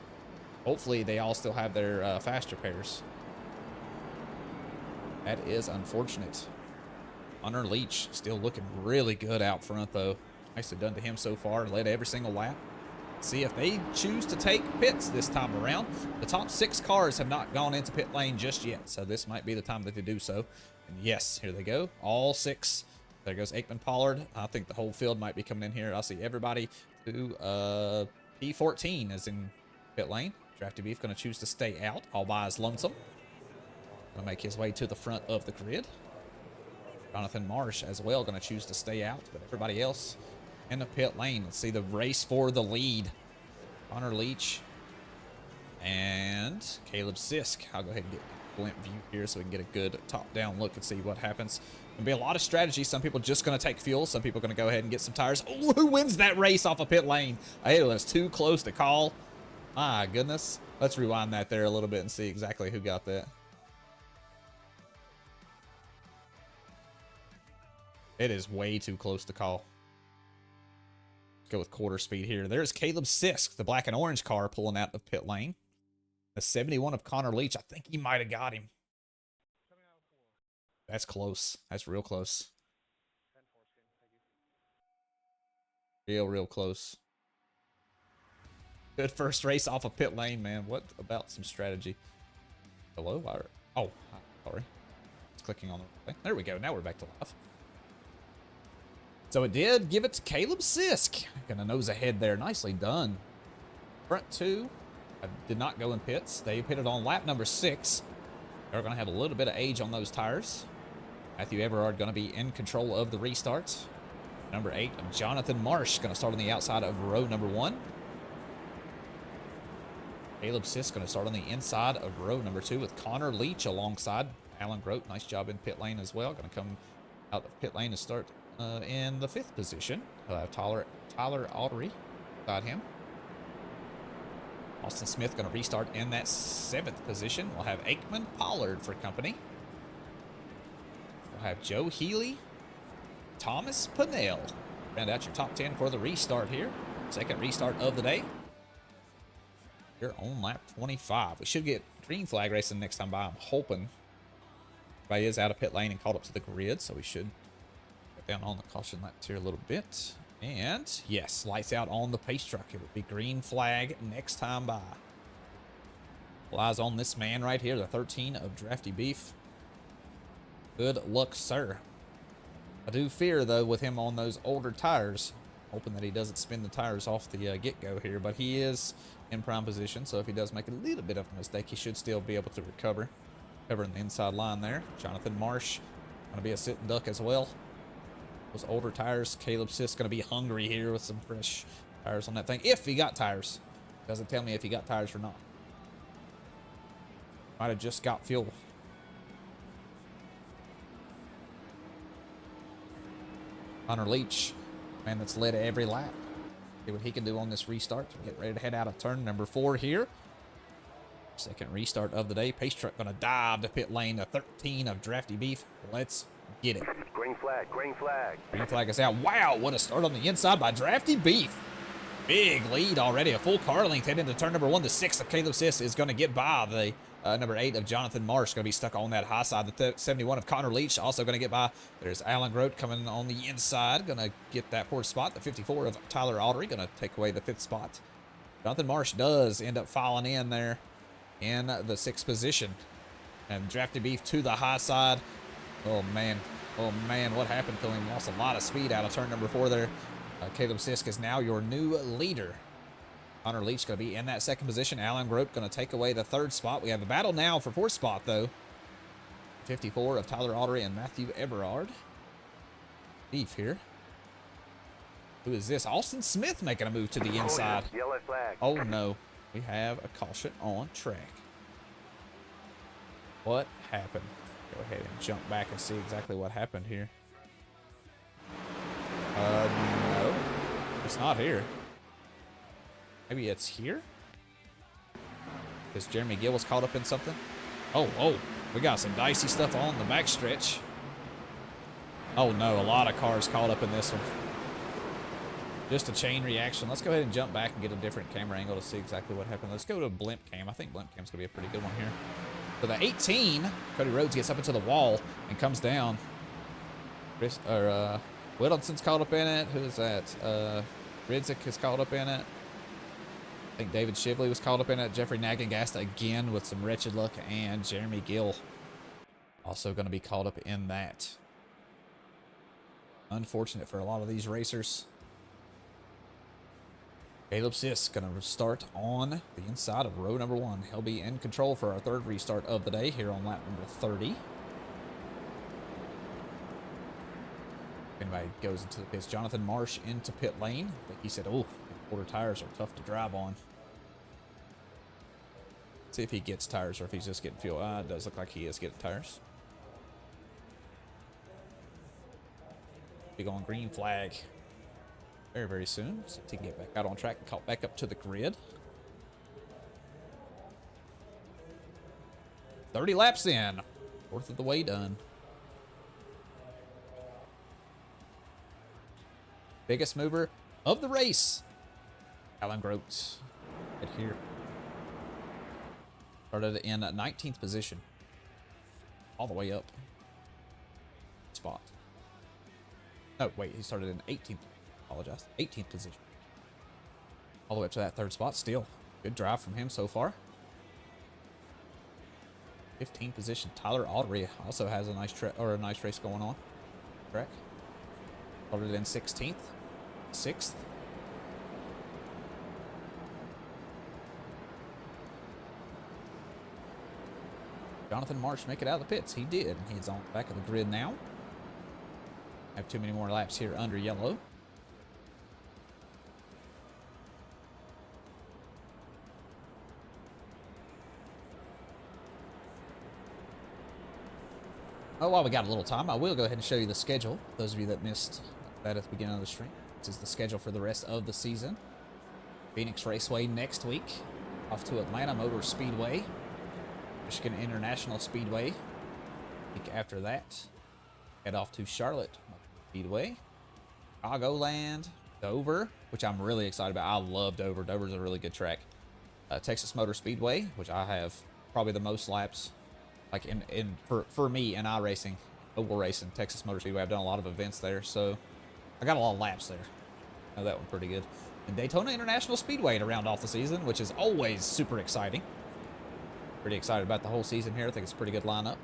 Hopefully, they all still have their faster pairs. That is unfortunate. Hunter Leach still looking really good out front, though. Nicely done to him so far. Led every single lap. See if they choose to take pits this time around. The top 6 cars have not gone into pit lane just yet, so this might be the time that they do so. And yes, here they go. All 6. There goes Aikman Pollard. I think the whole field might be coming in here. I'll see everybody to P14 is in pit lane. Drafty Beef going to choose to stay out all by his lonesome. Going to make his way to the front of the grid. Jonathan Marsh as well going to choose to stay out, but everybody else in the pit lane. Let's see the race for the lead. Connor Leach and Caleb Sisk. I'll go ahead and get a blimp view here so we can get a good top-down look and see what happens. There'll be a lot of strategy. Some people just going to take fuel. Some people are going to go ahead and get some tires. Oh, who wins that race off of pit lane? It was too close to call. My goodness. Let's rewind that there a little bit and see exactly who got that. It is way too close to call. Let's go with quarter speed here. There's Caleb Sisk, the black and orange car, pulling out of pit lane. The 71 of Connor Leach. I think he might have got him. That's close. That's real close. Real close. Good first race off of pit lane, man. What about some strategy? Hello? Oh, sorry. It's clicking on the thing. There we go. Now we're back to live. So it did give it to Caleb Sisk. Gonna nose ahead there. Nicely done. Front 2 did not go in pits. They pitted on lap number 6. They're gonna have a little bit of age on those tires. Matthew Everard gonna be in control of the restart. Number 8, Jonathan Marsh gonna start on the outside of row number 1. Caleb Sisk gonna start on the inside of row number 2 with Connor Leach alongside Alan Grote. Nice job in pit lane as well. Gonna come out of pit lane to start in the 5th position. He'll have Tyler Autry beside him. Austin Smith going to restart in that 7th position. We'll have Aikman Pollard for company. We'll have Joe Healy, Thomas Pinnell. Round out your top 10 for the restart here. 2nd restart of the day. Here on lap 25. We should get green flag racing next time by, I'm hoping. Everybody is out of pit lane and caught up to the grid, so we should down on the caution laps here a little bit. And yes, lights out on the pace truck. It will be green flag next time by. All eyes on this man right here, the 13 of Drafty Beef. Good luck, sir. I do fear, though, with him on those older tires, Hoping that he doesn't spin the tires off the get-go here, but he is in prime position, so if he does make a little bit of a mistake, he should still be able to recover. Covering the inside line there. Jonathan Marsh going to be a sitting duck as well. Those older tires. Caleb Sisk going to be hungry here with some fresh tires on that thing. If he got tires. Doesn't tell me if he got tires or not. Might have just got fuel. Connor Leach, man that's led every lap. See what he can do on this restart. Getting ready to head out of turn number 4 here. Second restart of the day. Pace truck going to dive to pit lane. The 13 of Drafty Beef. Let's get it. Green flag, green flag. Green flag is out. Wow, what a start on the inside by Drafty Beef. Big lead already. A full car length heading into turn number 1. The 6 of Caleb Sisk is going to get by the number 8 of Jonathan Marsh. Going to be stuck on that high side. The 71 of Connor Leach also going to get by. There's Alan Grote coming on the inside. Going to get that 4th spot. The 54 of Tyler Audrey going to take away the 5th spot. Jonathan Marsh does end up filing in there in the 6th position. And Drafty Beef to the high side. Oh, man. Oh, man. What happened to him? Lost a lot of speed out of turn number 4 there. Caleb Sisk is now your new leader. Connor Leach going to be in that 2nd position. Alan Grote going to take away the 3rd spot. We have a battle now for 4th spot, though. 54 of Tyler Audrey and Matthew Everard. Beef here. Who is this? Austin Smith making a move to the inside. Oh, yellow flag. Oh, no. We have a caution on track. What happened? Go ahead and jump back and see exactly what happened here. No. It's not here. Maybe it's here? Because Jeremy Gill was caught up in something? Oh, we got some dicey stuff on the backstretch. Oh, no. A lot of cars caught up in this one. Just a chain reaction. Let's go ahead and jump back and get a different camera angle to see exactly what happened. Let's go to blimp cam. I think blimp cam's going to be a pretty good one here. So the 18, Cody Rhodes gets up into the wall and comes down. Whittleton's caught up in it. Who is that? Ridzik is caught up in it. I think David Shively was caught up in it. Jeffrey Nagangasta again with some wretched luck. And Jeremy Gill also going to be caught up in that. Unfortunate for a lot of these racers. Caleb Sisk going to start on the inside of row number 1. He'll be in control for our 3rd restart of the day here on lap number 30. If anybody goes into the pits, Jonathan Marsh into pit lane. I think he said, oh, quarter tires are tough to drive on. See if he gets tires or if he's just getting fuel. It does look like he is getting tires. Big on green flag. Very, very soon. So he can get back out on track and caught back up to the grid. 30 laps in. 4th of the way done. Biggest mover of the race. Alan Grote. Right here. Started in 19th position. All the way up. Spot. No, wait. He started in 18th. Apologize. 18th position. All the way up to that 3rd spot. Still, good drive from him so far. 15th position. Tyler Audrey also has a nice race going on. Track. Started in 16th. 6th. Jonathan Marsh make it out of the pits. He did. He's on the back of the grid now. Have too many more laps here under yellow. Oh, while we got a little time, I will go ahead and show you the schedule. Those of you that missed that at the beginning of the stream. This is the schedule for the rest of the season. Phoenix Raceway next week. Off to Atlanta Motor Speedway. Michigan International Speedway. Week after that, head off to Charlotte Speedway. Chicagoland. Dover, which I'm really excited about. I love Dover. Dover's a really good track. Texas Motor Speedway, which I have probably the most laps. Like for me in iRacing, oval racing, Texas Motor Speedway. I've done a lot of events there, so I got a lot of laps there. I know that one pretty good. And Daytona International Speedway to round off the season, which is always super exciting. Pretty excited about the whole season here. I think it's a pretty good lineup.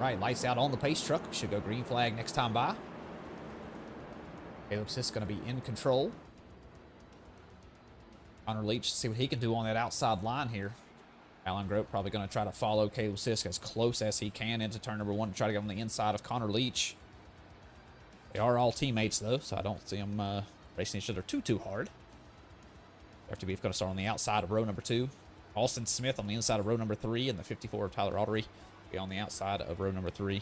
Right, lights out on the pace truck. Should go green flag next time by. Caleb Sisk going to be in control. Connor Leach, see what he can do on that outside line here. Alan Grote probably going to try to follow Caleb Sisk as close as he can into turn number 1 to try to get on the inside of Connor Leach. They are all teammates, though, so I don't see them racing each other too hard. FTB going to start on the outside of row number 2. Alston Smith on the inside of row number 3, and the 54 of Tyler Autry be on the outside of row number 3.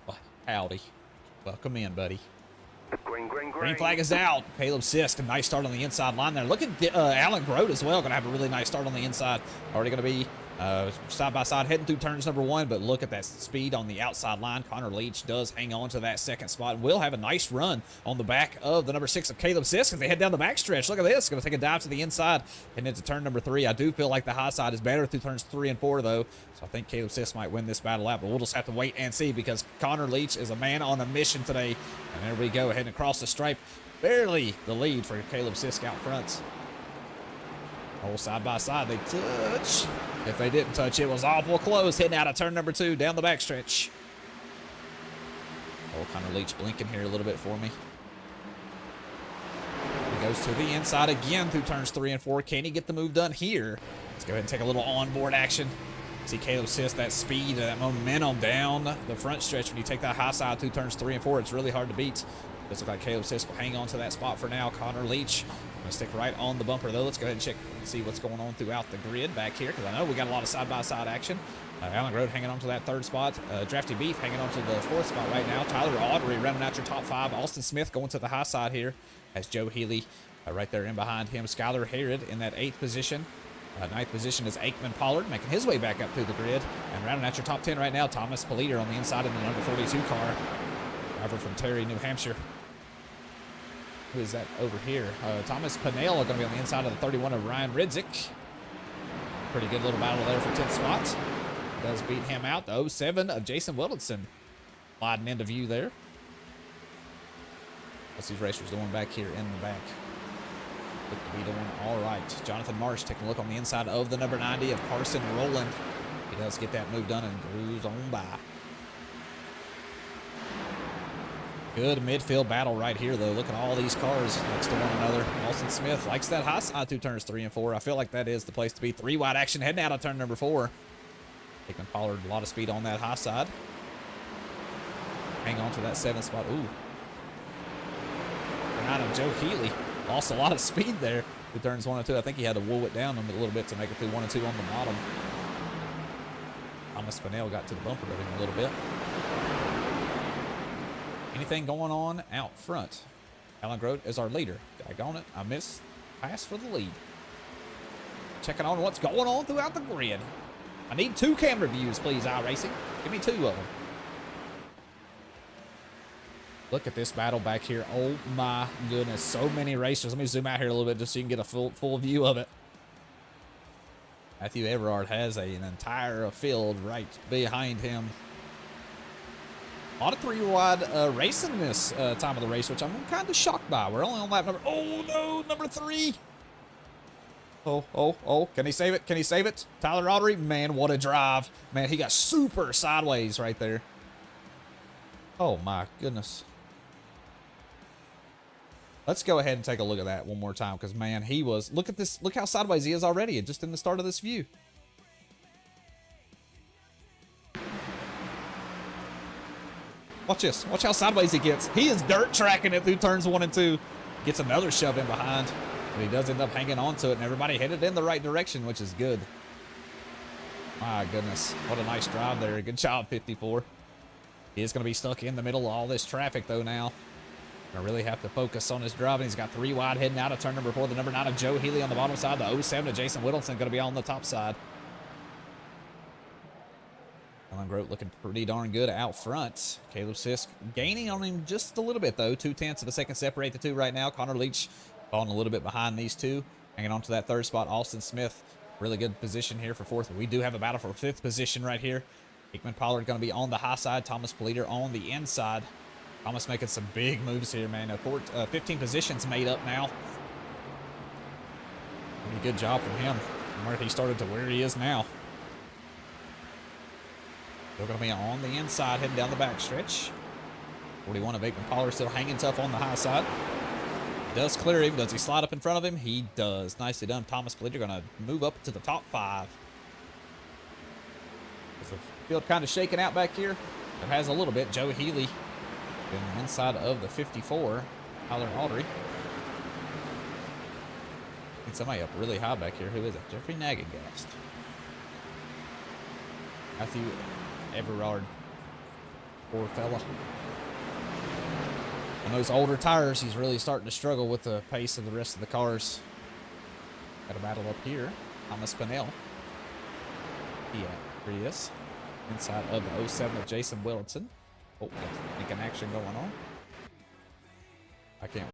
Oh, howdy. Welcome in, buddy. Green flag is out. Caleb Sisk, a nice start on the inside line there. Look at Alan Grote as well. Going to have a really nice start on the inside. Already going to be side by side heading through turns number 1, but look at that speed on the outside line. Connor Leach does hang on to that second spot and will have a nice run on the back of the number 6 of Caleb Sisk as they head down the backstretch. Look at this. Going to take a dive to the inside and into turn number 3. I do feel like the high side is better through turns 3 and 4, though. So I think Caleb Sisk might win this battle out, but we'll just have to wait and see because Connor Leach is a man on a mission today. And there we go, heading across the stripe. Barely the lead for Caleb Sisk out front. All side by side, they touch. If they didn't touch, it was awful close. Hitting out of turn number 2 down the backstretch. Oh, Connor Leach blinking here a little bit for me. He goes to the inside again through turns 3 and 4. Can he get the move done here? Let's go ahead and take a little onboard action. See Caleb Sisk, that speed, that momentum down the front stretch when you take that high side through turns 3 and 4. It's really hard to beat. Looks like Caleb Sisk will hang on to that spot for now. Connor Leach going to stick right on the bumper, though. Let's go ahead and check and see what's going on throughout the grid back here, because I know we got a lot of side-by-side action. Alan Grote hanging on to that 3rd spot. Drafty Beef hanging on to the 4th spot right now. Tyler Autry rounding out your top 5. Alston Smith going to the high side here as Joe Healy right there in behind him. Skylar Harrod in that 8th position. 9th position is Aikman Pollard making his way back up through the grid. And rounding out your top 10 right now, Thomas Politer on the inside of the number 42 car. Driver from Terry, New Hampshire. Who is that over here? Thomas Pinell going to be on the inside of the 31 of Ryan Ridzik. Pretty good little battle there for 10th spot. Does beat him out. The 07 of Jason Willardson sliding into view there. What's these racers doing back here in the back? Look to be doing all right. Jonathan Marsh taking a look on the inside of the number 90 of Carson Rowland. He does get that move done and cruise on by. Good midfield battle right here, though. Look at all these cars next to one another. Alston Smith likes that high side through turns 3 and 4. I feel like that is the place to be. 3 wide action heading out of turn number 4. Aikman Pollard, a lot of speed on that high side. Hang on to that 7th spot. Ooh. Out of Joe Healy. Lost a lot of speed there through turns 1 and 2. I think he had to wool it down a little bit to make it through 1 and 2 on the bottom. Thomas Spinell got to the bumper of him a little bit. Anything going on out front? Alan Grote is our leader. Daggone it. I missed pass for the lead. Checking on what's going on throughout the grid. I need 2 camera views, please, iRacing. Give me 2 of them. Look at this battle back here. Oh, my goodness. So many racers. Let me zoom out here a little bit just so you can get a full view of it. Matthew Everard has an entire field right behind him. A lot of 3-wide racing this time of the race, which I'm kind of shocked by. We're only on lap number... Oh, no, number 3. Oh. Can he save it? Can he save it? Tyler Autry, man, what a drive. Man, he got super sideways right there. Oh, my goodness. Let's go ahead and take a look at that one more time because, man, he was... Look at this. Look how sideways he is already just in the start of this view. Watch this. Watch how sideways he gets. He is dirt tracking it through turns 1 and 2. Gets another shove in behind. But he does end up hanging on to it, and everybody headed in the right direction, which is good. My goodness. What a nice drive there. Good job, 54. He is going to be stuck in the middle of all this traffic, though, now. Going to really have to focus on his driving. He's got 3 wide heading out of turn number 4. The number 9 of Joe Healy on the bottom side. The 07 of Jason Whittleson going to be on the top side. Alan Grote looking pretty darn good out front. Caleb Sisk gaining on him just a little bit, though. 0.2 of a second separate the 2 right now. Connor Leach falling a little bit behind these 2. Hanging on to that 3rd spot. Alston Smith, really good position here for 4th. But we do have a battle for 5th position right here. Aikman Pollard going to be on the high side. Thomas Politer on the inside. Thomas making some big moves here, man. 15 positions made up now. Pretty good job from him from where he started to where he is now. They're going to be on the inside heading down the backstretch. 41 of Aikman Pollard still hanging tough on the high side. Does clear him. Does he slide up in front of him? He does. Nicely done. Thomas Politter going to move up to the top 5. Is the field kind of shaking out back here? It has a little bit. Joe Healy been inside of the 54. Tyler Audrey. Need somebody up really high back here. Who is it? Jeffrey Nagagast. Matthew Everard. Poor fella. On those older tires, he's really starting to struggle with the pace of the rest of the cars. Got a battle up here. Thomas Pinnell. Here he is. Inside of the 07 of Jason Willardson. Oh, that's an action going on. I can't.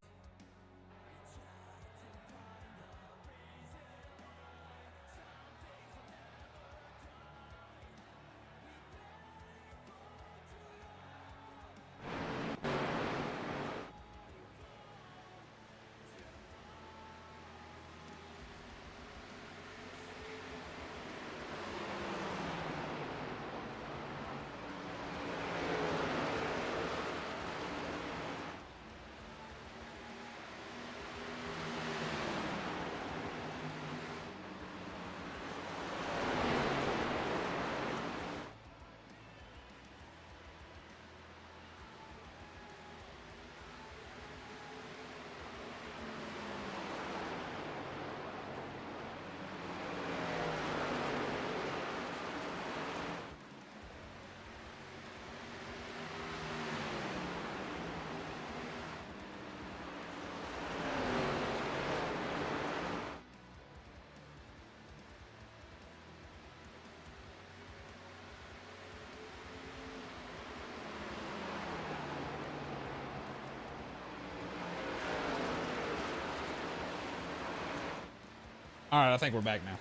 All right, I think we're back now.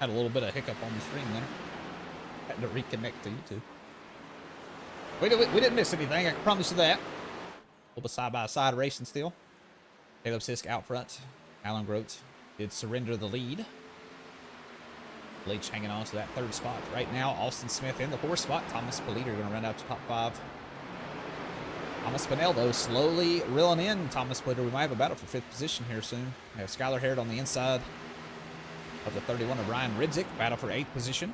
Had a little bit of hiccup on the stream there. Had to reconnect to YouTube. We didn't miss anything, I can promise you that. A little bit side-by-side racing still. Caleb Sisk out front. Alan Grote did surrender the lead. Leach hanging on to that 3rd spot. Right now, Austin Smith in the 4th spot. Thomas Politter going to run out to top 5. Thomas Pinnell, though, slowly reeling in Thomas Politter. We might have a battle for 5th position here soon. We have Skylar Harrod on the inside of the 31 of Ryan Ridzik, battle for 8th position.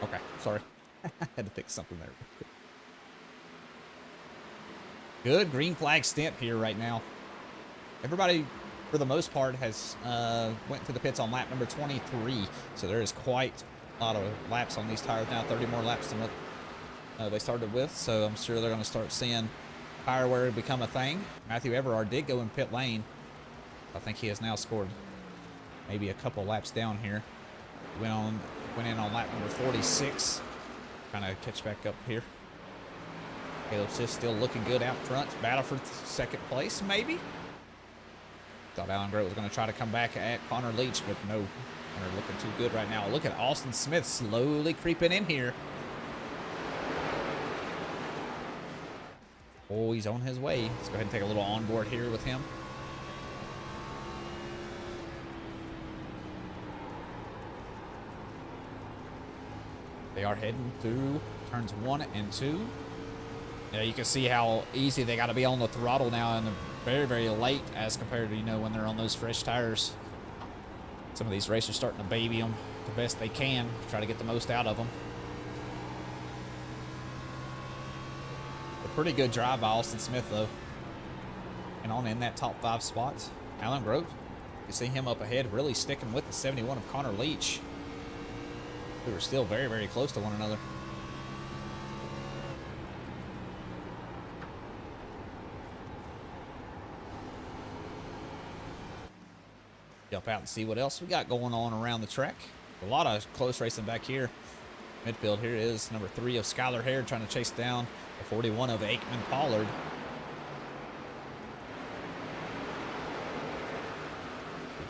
Okay, sorry. Had to fix something there. Good green flag stint here right now. Everybody, for the most part, has went to the pits on lap number 23. So there is quite a lot of laps on these tires now. 30 more laps than what they started with. So I'm sure they're going to start seeing tire wear become a thing. Matthew Everard did go in pit lane. I think he has now scored maybe a couple laps down here. Went in on lap number 46. Trying to catch back up here. Caleb Sisk still looking good out front. Battle for 2nd place, maybe? Thought Alan Grote was going to try to come back at Connor Leach, but no. Connor looking too good right now. Look at Austin Smith slowly creeping in here. Oh, he's on his way. Let's go ahead and take a little onboard here with him. They are heading through turns 1 and 2. Yeah, you can see how easy they got to be on the throttle now, and very, very late as compared to, when they're on those fresh tires. Some of these racers starting to baby them the best they can, try to get the most out of them. A pretty good drive by Austin Smith, though. And on in that top 5 spots. Alan Grote, you see him up ahead, really sticking with the 71 of Connor Leach. We were still very, very close to one another. Jump out and see what else we got going on around the track. A lot of close racing back here. Midfield here is number 3 of Skylar Harrod trying to chase down the 41 of Aikman Pollard.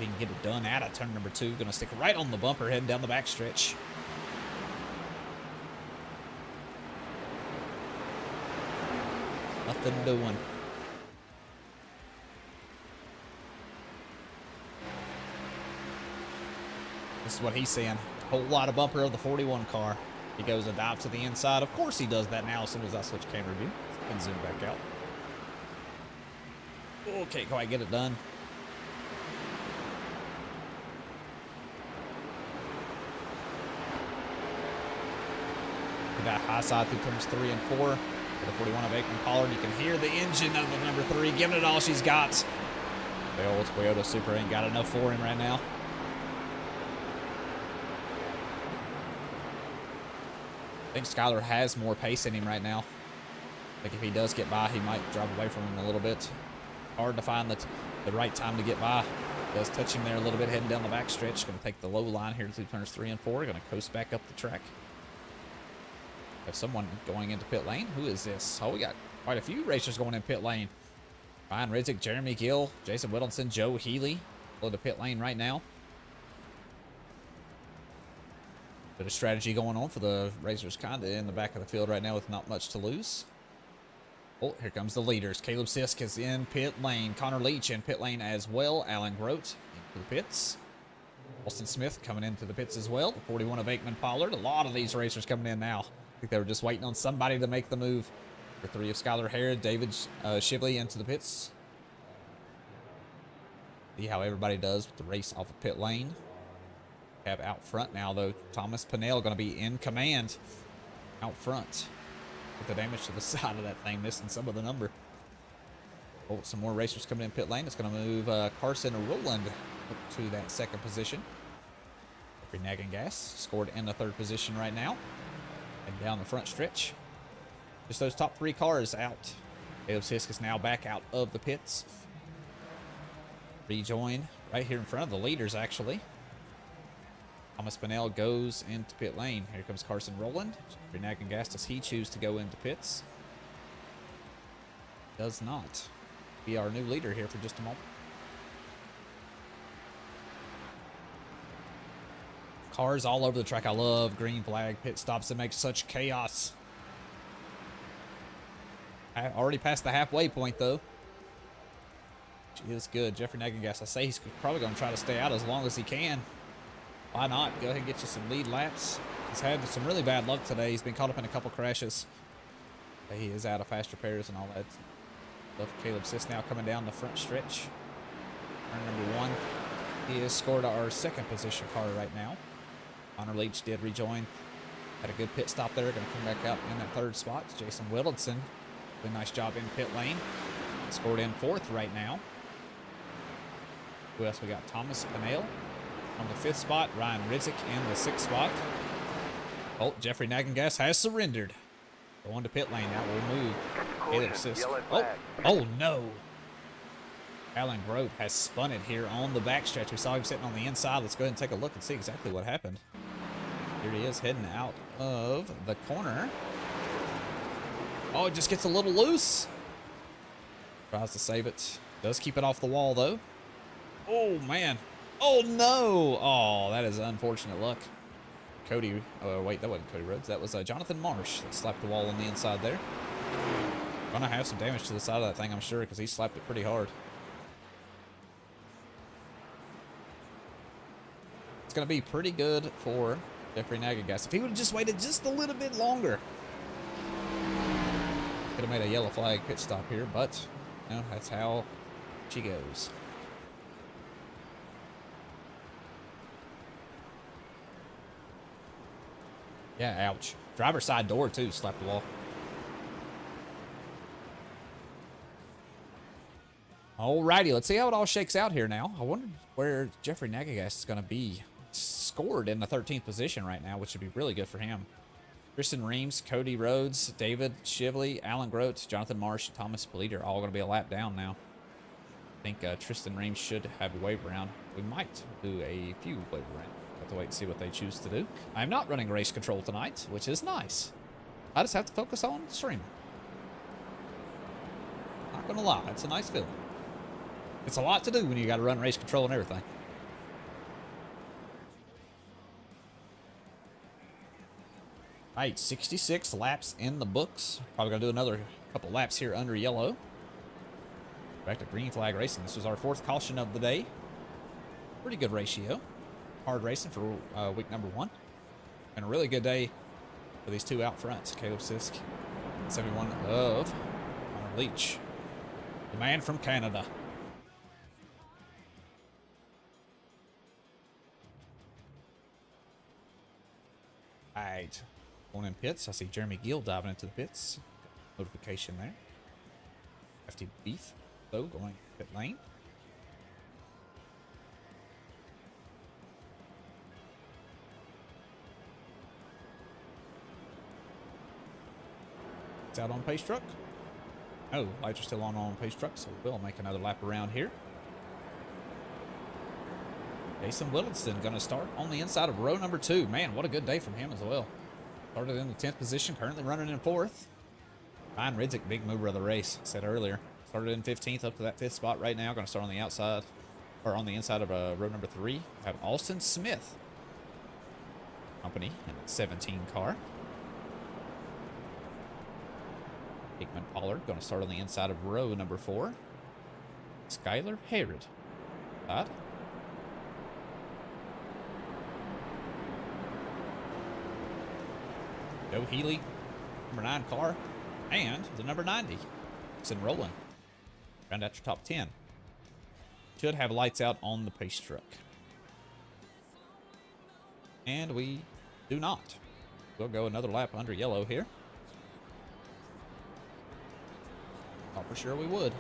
He can get it done out of turn number 2. Going to stick right on the bumper heading down the backstretch. Nothing doing. This is what he's saying. A whole lot of bumper of the 41 car. He goes a dive to the inside. Of course he does that now as soon as I switch camera view. And zoom back out. Okay, go ahead, get it done. Get that high side through turns 3 and 4. For the 41 of Aikman Pollard, you can hear the engine of the number 3 giving it all she's got. The old Toyota Supra ain't got enough for him right now. I think Skyler has more pace in him right now. I think if he does get by, he might drop away from him a little bit. Hard to find the right time to get by. Does touch him there a little bit heading down the backstretch. Going to take the low line here through turns 3 and 4. Going to coast back up the track. Have someone going into pit lane. Who is this? Oh, we got quite a few racers going in pit lane. Ryan Riddick, Jeremy Gill, Jason Whittleson, Joe Healy. Go to pit lane right now. Bit of strategy going on for the racers kind of in the back of the field right now with not much to lose. Oh, here comes the leaders. Caleb Sisk is in pit lane. Connor Leach in pit lane as well. Alan Grote into the pits. Austin Smith coming into the pits as well. The 41 of Aikman Pollard. A lot of these racers coming in now. I think they were just waiting on somebody to make the move. For 3 of Skylar Harrod, David Shively into the pits. See how everybody does with the race off of pit lane. Have out front now, though. Thomas Pinnell going to be in command out front. With the damage to the side of that thing, missing some of the number. Oh, some more racers coming in pit lane. It's going to move Carson Rowland up to that 2nd position. Jeffrey Nagging Gas scored in the 3rd position right now. And down the front stretch. Just those top 3 cars out. Caleb Sisk is now back out of the pits. Rejoin right here in front of the leaders, actually. Thomas Pinnell goes into pit lane. Here comes Carson Rowland. Jeffrey Nagging Gas, does he choose to go into pits? Does not. Be our new leader here for just a moment. Cars all over the track. I love green flag pit stops that make such chaos. I already passed the halfway point, though. Which is good. Jeffrey Nagging Gas, I say he's probably going to try to stay out as long as he can. Why not? Go ahead and get you some lead laps. He's had some really bad luck today. He's been caught up in a couple crashes. But he is out of fast repairs and all that. Love Caleb Sisk now coming down the front stretch. Turn number 1. He has scored our 2nd position car right now. Connor Leach did rejoin. Had a good pit stop there. Going to come back out in that 3rd spot. Jason Whittleson. Did a nice job in pit lane. Scored in 4th right now. Who else we got? Thomas Pinnell on the 5th spot. Ryan Riddick in the 6th spot. Oh, Jeffrey Nagging Gas has surrendered. Going to pit lane now. We'll move. Caleb Sisk. Oh no. Alan Grote has spun it here on the backstretch. We saw him sitting on the inside. Let's go ahead and take a look and see exactly what happened. Here he is heading out of the corner. Oh, it just gets a little loose. Tries to save it. Does keep it off the wall, though. Oh, man. Oh, no. Oh, that is unfortunate luck. Cody, wait, that wasn't Cody Rhodes. That was Jonathan Marsh that slapped the wall on the inside there. Gonna have some damage to the side of that thing, I'm sure, because he slapped it pretty hard. It's gonna be pretty good for Jeffrey Nagging Gas. If he would have just waited just a little bit longer, could have made a yellow flag pit stop here, but you know, that's how she goes. Yeah, ouch. Driver's side door, too, slapped the wall. Alrighty, let's see how it all shakes out here now. I wonder where Jeffrey Nagging Gas is going to be. Scored in the 13th position right now, which would be really good for him. Tristan Reams, Cody Rhodes, David Shively, Alan Grote, Jonathan Marsh, and Thomas Polite are all going to be a lap down now. I think Tristan Reams should have a wave around. We might do a few wave around. Have to wait and see what they choose to do. I'm not running race control tonight, which is nice. I just have to focus on streaming. Not gonna lie, it's a nice feeling. It's a lot to do when you got to run race control and everything. All right, 66 laps in the books. Probably gonna do another couple laps here under yellow. Back to green flag racing. This was our 4th caution of the day. Pretty good ratio. Hard racing for week number 1. And a really good day for these two out fronts. Caleb Sisk, 71 of Connor Leach, the man from Canada. All right, going in pits. I see Jeremy Gill diving into the pits. Notification there. Hefty Beef, though, going pit lane. It's out on pace truck. Oh, lights are still on pace truck, so we'll make another lap around here. Jason Williamson going to start on the inside of row number 2. Man, what a good day from him as well. Started in the 10th position, currently running in 4th. Ryan Ridzik, big mover of the race, said earlier. Started in 15th up to that 5th spot right now. Going to start on the outside, or on the inside of row number 3. Have Austin Smith company in the 17 car. Hickman Pollard going to start on the inside of row number 4. Skylar Herod. Joe Healy, number 9 car, and the number 90. It's enrolling. Round out your top 10. Should have lights out on the pace truck. And we do not. We'll go another lap under yellow here. Thought for sure we would.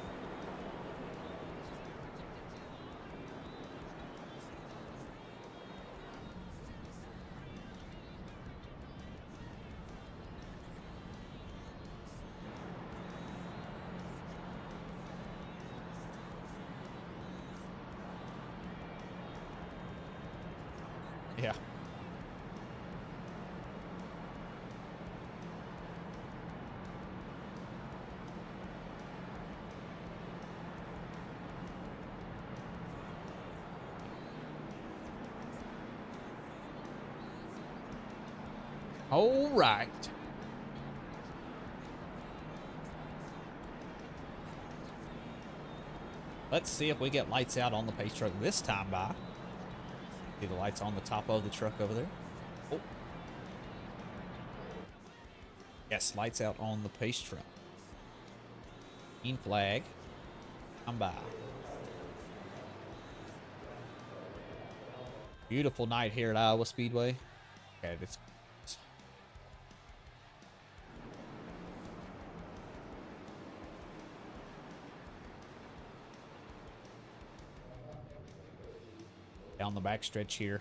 Yeah. All right. Let's see if we get lights out on the pace truck this time by. See the lights on the top of the truck over there. Oh. Yes, lights out on the pace truck. Green flag. I'm by. Beautiful night here at Iowa Speedway. Okay, it's down the backstretch here.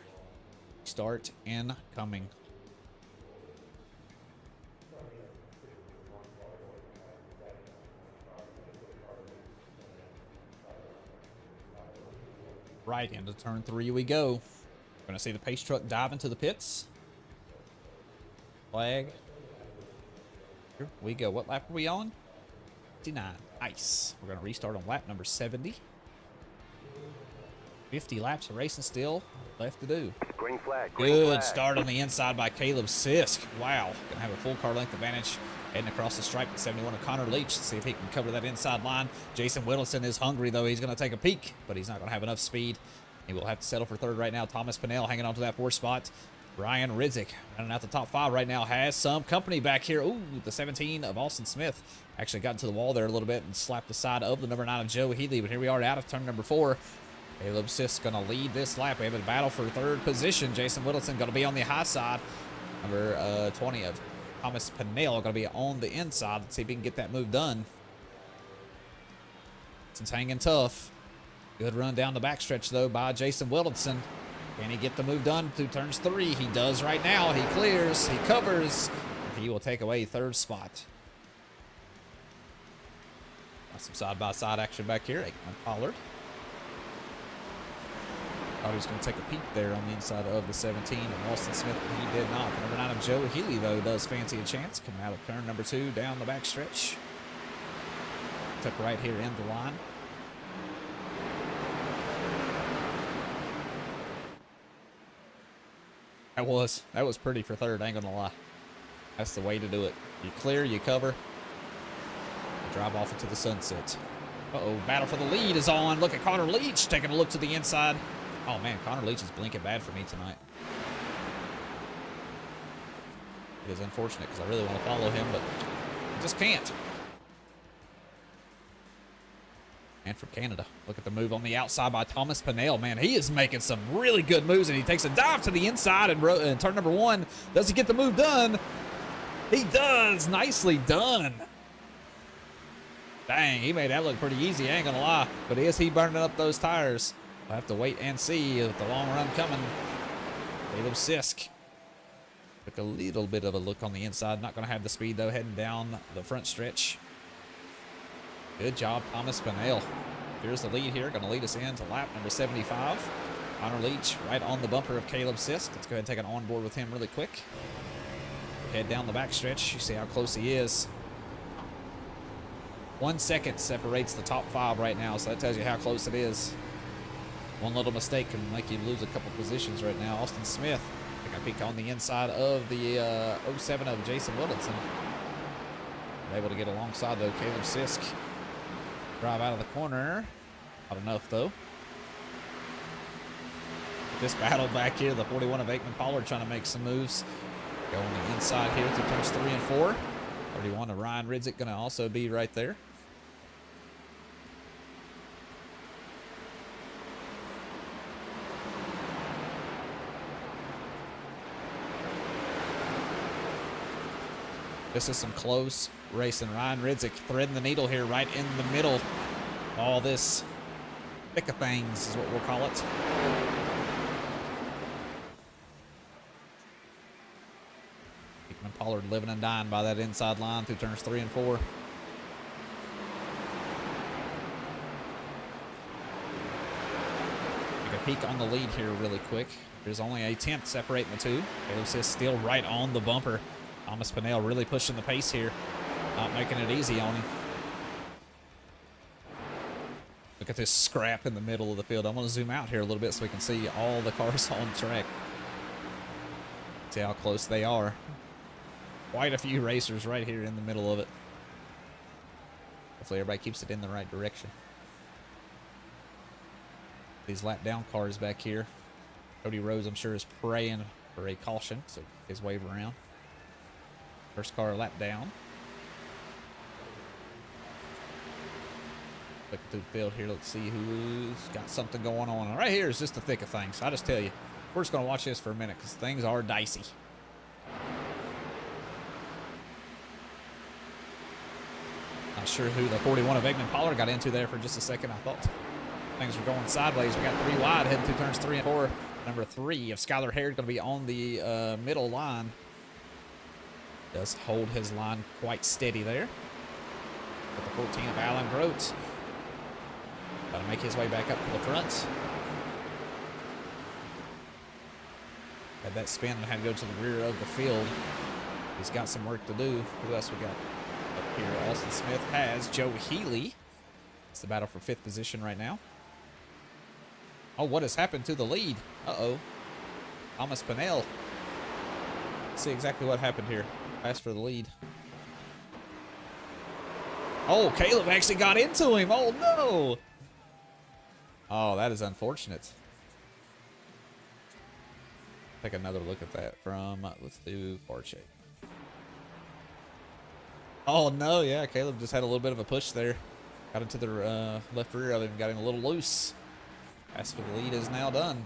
Start incoming. Right into turn 3 we go. We're gonna see the pace truck dive into the pits. Flag. Here we go. What lap are we on? 59. Nice. We're gonna restart on lap number 70. 50 laps of racing still left to do. Green flag. Good start on the inside by Caleb Sisk. Wow. Gonna have a full car length advantage heading across the stripe at 71 of Connor Leach. See if he can cover that inside line. Jason Whittleson is hungry, though. He's gonna take a peek, but he's not gonna have enough speed. He will have to settle for third right now. Thomas Pinnell hanging on to that 4th spot. Brian Ridzik running out the top 5 right now. Has some company back here. Ooh, the 17 of Austin Smith actually got into the wall there a little bit and slapped the side of the number 9 of Joe Healy. But here we are out of turn number 4. Caleb Sisk going to lead this lap. We have a battle for 3rd position. Jason Whittleson going to be on the high side. Number 20 of Thomas Pinnell going to be on the inside. Let's see if he can get that move done. It's hanging tough. Good run down the backstretch, though, by Jason Whittleson. Can he get the move done through turns 3? He does right now. He clears. He covers. He will take away 3rd spot. Got some side-by-side action back here. Aikman Pollard. Thought he was going to take a peek there on the inside of the 17 of Austin Smith, but he did not. Number 9 of Joe Healy, though, does fancy a chance. Coming out of turn number 2 down the backstretch. Took right here in the line. That was pretty for 3rd, I ain't gonna lie. That's the way to do it. You clear, you cover, you drive off into the sunset. Uh-oh, battle for the lead is on. Look at Connor Leach taking a look to the inside. Oh, man, Connor Leach is blinking bad for me tonight. It is unfortunate because I really want to follow him, but I just can't. And from Canada, look at the move on the outside by Thomas Pinnell. Man, he is making some really good moves, and he takes a dive to the inside and turn number 1. Does he get the move done? He does. Nicely done. Dang, he made that look pretty easy, I ain't gonna lie. But is he burning up those tires? We'll have to wait and see with the long run coming. Caleb Sisk took a little bit of a look on the inside. Not gonna have the speed though, heading down the front stretch. Good job, Thomas Pinnell. Here's the lead here, gonna lead us into lap number 75. Connor Leach right on the bumper of Caleb Sisk. Let's go ahead and take an onboard with him really quick. Head down the back stretch, you see how close he is. 1 second separates the top 5 right now, so that tells you how close it is. One little mistake can make you lose a couple positions right now. Austin Smith, I got a peek on the inside of the 07 of Jason Williamson. Able to get alongside though, Caleb Sisk. Drive out of the corner. Not enough though. This battle back here, the 41 of Aikman Pollard trying to make some moves. Go on the inside here through turns 3 and 4. 31 of Ryan Ridzik gonna also be right there. This is some close racing. Ryan Ridzik threading the needle here right in the middle. All this thick of things is what we'll call it. Aikman Pollard living and dying by that inside line through turns 3 and 4. Take a peek on the lead here really quick. There's only a 10th separating the two. Caleb Sisk still right on the bumper. Thomas Pinnell really pushing the pace here. Not making it easy on him. Look at this scrap in the middle of the field. I'm going to zoom out here a little bit so we can see all the cars on track. See how close they are. Quite a few racers right here in the middle of it. Hopefully everybody keeps it in the right direction. These lap down cars back here. Cody Rhodes, I'm sure, is praying for a caution, so his wave around. First car lap down. Looking through the field here, let's see who's got something going on. Right here is just the thick of things. I just tell you, we're just going to watch this for a minute because things are dicey. Not sure who the 41 of Aikman Pollard got into there for just a second. I thought things were going sideways. We got 3 wide heading through turns 3 and 4. Number 3 of Skylar Harrod going to be on the middle line. Does hold his line quite steady there. With the 14 of Alan Grote. Got to make his way back up to the front. Had that spin and had to go to the rear of the field. He's got some work to do. Who else we got up here? Austin Smith has Joe Healy. It's the battle for 5th position right now. Oh, what has happened to the lead? Uh-oh. Thomas Pinnell. Let's see exactly what happened here. Pass for the lead. Oh, Caleb actually got into him. Oh, no. Oh, that is unfortunate. Take another look at that from, let's do Farche. Oh, no, yeah, Caleb just had a little bit of a push there. Got into the left rear of him, got him a little loose. Pass for the lead is now done.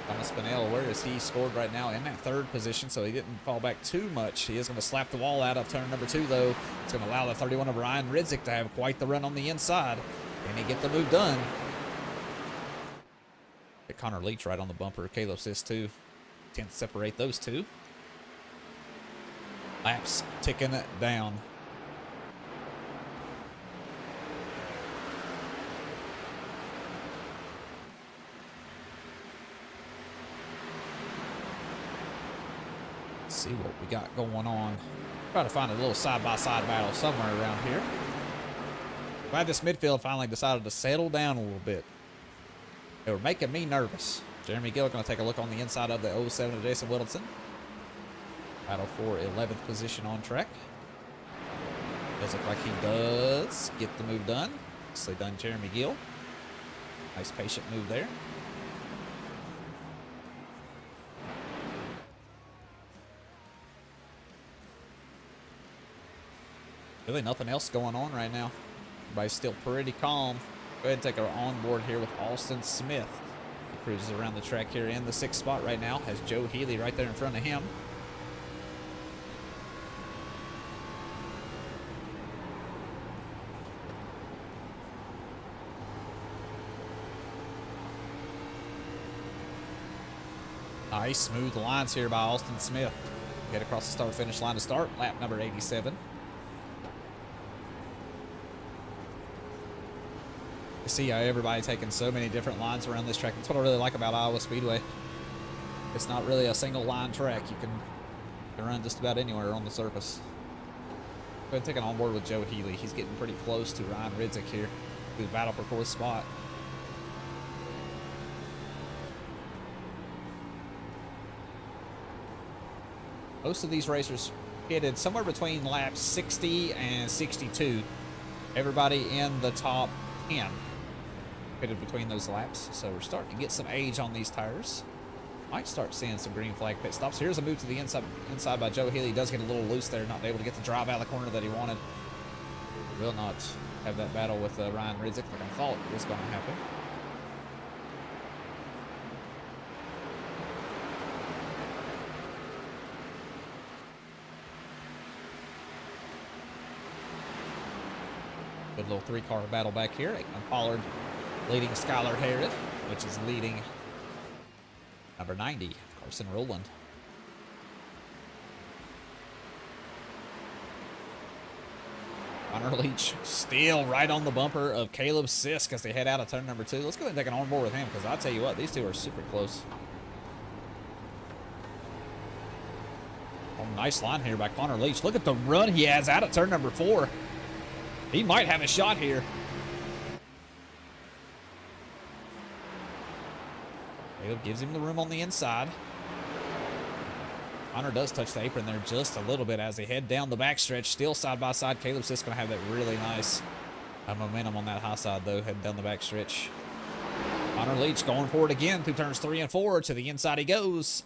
Thomas Pinnell, where is he scored right now? In that 3rd position, so he didn't fall back too much. He is going to slap the wall out of turn number 2, though. It's going to allow the 31 of Ryan Ridzik to have quite the run on the inside. And he get the move done. Get Connor Leach right on the bumper. Caleb Sisk, too. 10th separate those two. Laps ticking it down. See what we got going on. Try to find a little side-by-side battle somewhere around here. Glad this midfield finally decided to settle down a little bit. They were making me nervous. Jeremy Gill going to take a look on the inside of the 07 of Jason Whittleton. Battle for 11th position on track. Does look like he does get the move done. Nicely done, Jeremy Gill. Nice patient move there. Really nothing else going on right now. Everybody's still pretty calm. Go ahead and take our onboard here with Austin Smith. He cruises around the track here in the 6th spot right now. Has Joe Healy right there in front of him. Nice smooth lines here by Austin Smith. Get across the start-finish line to start. Lap number 87. You see how everybody taking so many different lines around this track. That's what I really like about Iowa Speedway. It's not really a single line track. You can run just about anywhere on the surface. Go ahead and take it on board with Joe Healy. He's getting pretty close to Ryan Ridzik here. Who's battle for 4th spot. Most of these racers pitted somewhere between laps 60 and 62. Everybody in the top 10 pitted between those laps. So we're starting to get some age on these tires. Might start seeing some green flag pit stops. Here's a move to the inside by Joe Healy. He does get a little loose there, not able to get the drive out of the corner that he wanted. Will not have that battle with Ryan Ridzik like I thought was going to happen. Good little 3-car battle back here. Aikman Pollard leading Skylar Harrod, which is leading number 90, Carson Rowland. Connor Leach still right on the bumper of Caleb Sisk as they head out of turn number 2. Let's go ahead and take an onboard with him because I'll tell you what, these two are super close. Oh, nice line here by Connor Leach. Look at the run he has out of turn number 4. He might have a shot here. Caleb gives him the room on the inside. Connor does touch the apron there just a little bit as they head down the backstretch. Still side by side. Caleb's just going to have that really nice momentum on that high side, though, heading down the backstretch. Connor Leach going forward again through turns 3 and 4. To the inside he goes.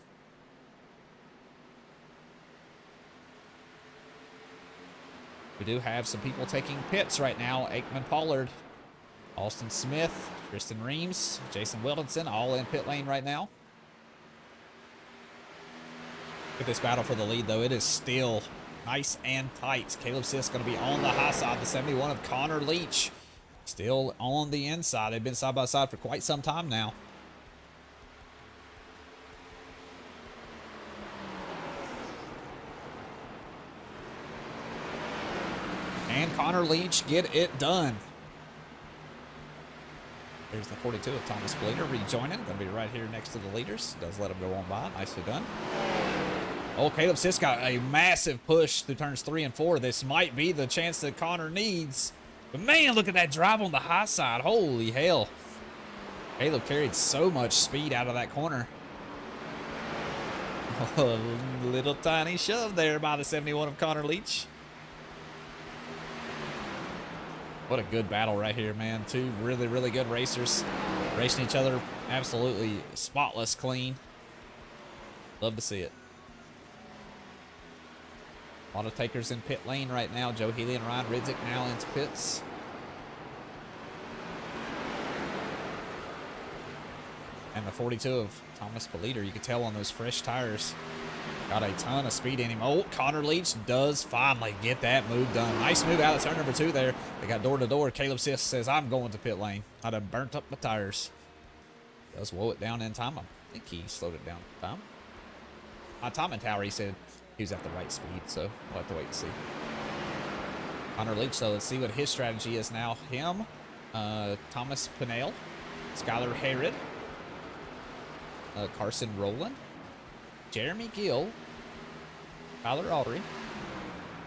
We do have some people taking pits right now. Aikman Pollard, Austin Smith, Tristan Reams, Jason Wilkinson, all in pit lane right now. Look at this battle for the lead, though. It is still nice and tight. Caleb Sisk going to be on the high side. The 71 of Connor Leach still on the inside. They've been side by side for quite some time now. And Connor Leach get it done. There's the 42 of Thomas Bleeder rejoining. Going to be right here next to the leaders. Does let him go on by. Nicely done. Oh, Caleb Sisk got a massive push through turns 3 and 4. This might be the chance that Connor needs. But man, look at that drive on the high side. Holy hell. Caleb carried so much speed out of that corner. A little tiny shove there by the 71 of Connor Leach. What a good battle right here, man. Two really, really good racers racing each other absolutely spotless clean. Love to see it. A lot of takers in pit lane right now. Joe Healy and Ryan Ridzik now into pits. And the 42 of Thomas Bleeder, you can tell on those fresh tires, got a ton of speed in him. Oh, Connor Leach does finally get that move done. Nice move out of turn number 2 there. They got door to door. Caleb Sisk says, I'm going to pit lane. I'd have burnt up my tires. Does slow it down in time. I think he slowed it down in time. On timing tower, he said he was at the right speed, so we'll have to wait and see. Connor Leach, so let's see what his strategy is now. Him, Thomas Pinnell, Skylar Harrod, Carson Rowland, Jeremy Gill, Tyler Autry.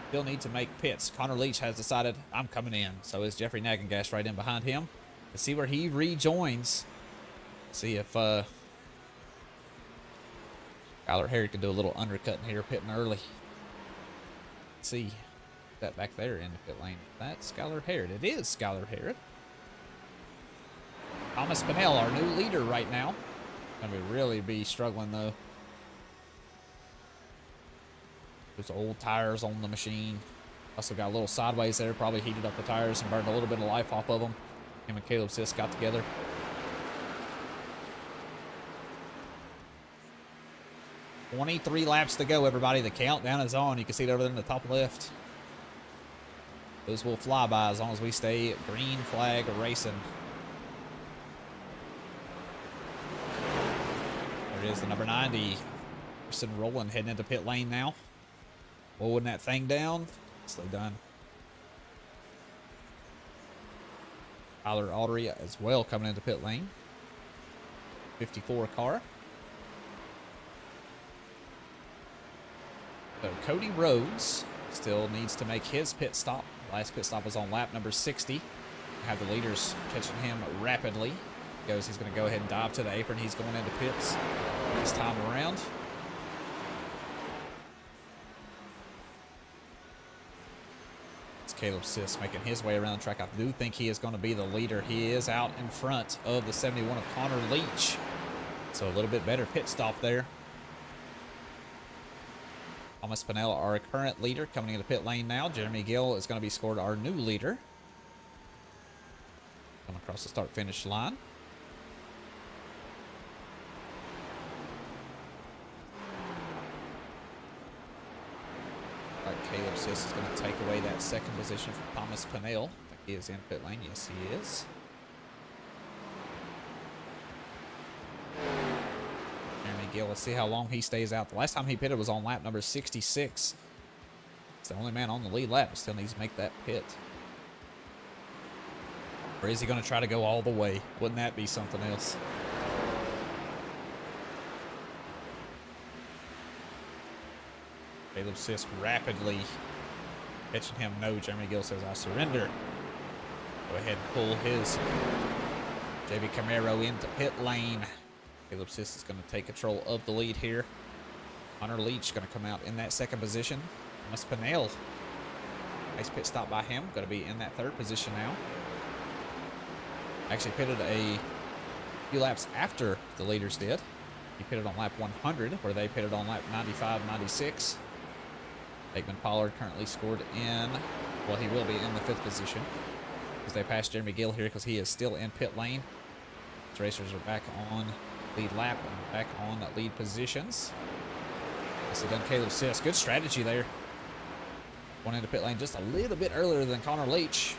Still need to make pits. Connor Leach has decided, I'm coming in. So is Jeffrey Nagangash right in behind him. Let's see where he rejoins. See if Skylar Skylar Harrod can do a little undercutting here, pitting early. Let's see that back there in the pit lane. That's Skylar Harrod. It is Skylar Harrod. Thomas Pinnell, our new leader right now. Gonna really be struggling though. Those old tires on the machine. Also got a little sideways there. Probably heated up the tires and burned a little bit of life off of them. Him and Caleb Sisk got together. "23 laps to go, everybody. The countdown is on. You can see it over there in the top left. Those will fly by as long as we stay green flag racing. There is the number 90. Anderson rolling, heading into pit lane now. Blowing that thing down. Nicely done. Tyler Autry as well coming into pit lane. 54 car. So Cody Rhodes still needs to make his pit stop. Last pit stop was on lap number 60. Have the leaders catching him rapidly. He's going to go ahead and dive to the apron. He's going into pits this time around. It's Caleb Sisk making his way around the track. I do think he is going to be the leader. He is out in front of the 71 of Connor Leach. So a little bit better pit stop there. Thomas Pinnell, our current leader, coming into pit lane now. Jeremy Gill is going to be scored our new leader. Coming across the start-finish line. Caleb Sisk is going to take away that second position from Thomas Pinnell. I think he is in pit lane. Yes, he is. Jeremy Gill, let's see how long he stays out. The last time he pitted was on lap number 66. It's the only man on the lead lap, but still needs to make that pit. Or is he going to try to go all the way? Wouldn't that be something else? Caleb Sisk rapidly catching him. No, Jeremy Gill says, "I surrender." Go ahead and pull his JB Camaro into pit lane. Caleb Sisk is going to take control of the lead here. Connor Leach going to come out in that second position. Thomas Pinnell. Nice pit stop by him. Going to be in that third position now. Actually pitted a few laps after the leaders did. He pitted on lap 100, where they pitted on lap 95, 96. Aikman Pollard currently scored in, well, he will be in the 5th position as they pass Jeremy Gill here because he is still in pit lane. The racers are back on lead lap and back on lead positions. This is done Caleb Sisk. Good strategy there. Going into pit lane just a little bit earlier than Connor Leach.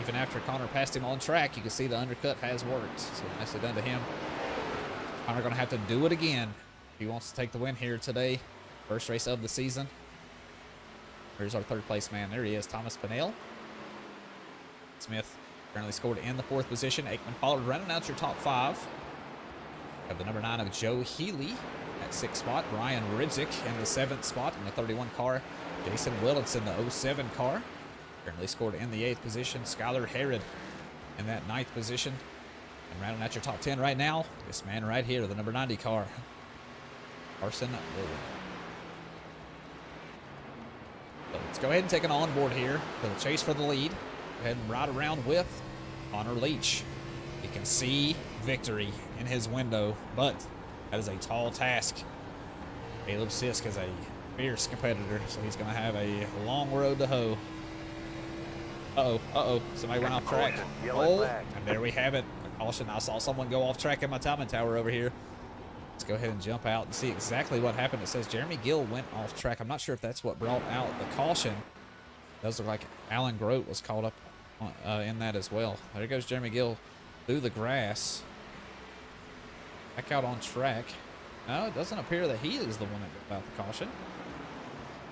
Even after Connor passed him on track, you can see the undercut has worked. So nicely done to him. Connor going to have to do it again if he wants to take the win here today. First race of the season. Here's our third place man. There he is, Thomas Pinnell. Smith currently scored in the 4th position. Aikman Pollard running out your top 5. Have the number 9 of Joe Healy at 6th spot. Ryan Ridzik in the 7th spot in the 31 car. Jason Willits in the 07 car. Currently scored in the 8th position. Skylar Harrod in that 9th position. And rounding out your top 10 right now, this man right here, the number 90 car, Carson Williams. So let's go ahead and take an onboard here for the chase for the lead. Go ahead and ride around with Connor Leach. You can see victory in his window, but that is a tall task. Caleb Sisk is a fierce competitor, so he's going to have a long road to hoe. Uh-oh, somebody went off track. Oh, and there we have it. A caution. I saw someone go off track in my timing tower over here. Let's go ahead and jump out and see exactly what happened. It says Jeremy Gill went off track. I'm not sure if that's what brought out the caution. It does look like Alan Grote was caught up in that as well. There goes Jeremy Gill through the grass. Back out on track. No, it doesn't appear that he is the one that got out the caution.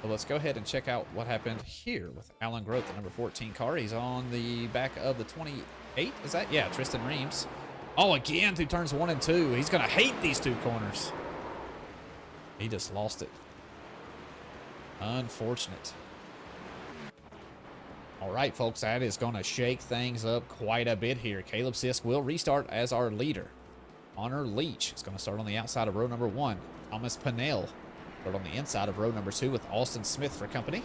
So let's go ahead and check out what happened here with Alan Grote, the number 14 car. He's on the back of the 28. Is that? Yeah, Tristan Reams. Oh, again, through turns 1 and 2. He's going to hate these 2 corners. He just lost it. Unfortunate. All right, folks, that is going to shake things up quite a bit here. Caleb Sisk will restart as our leader. Connor Leach is going to start on the outside of row number 1. Thomas Pinnell start on the inside of row number 2 with Austin Smith for company.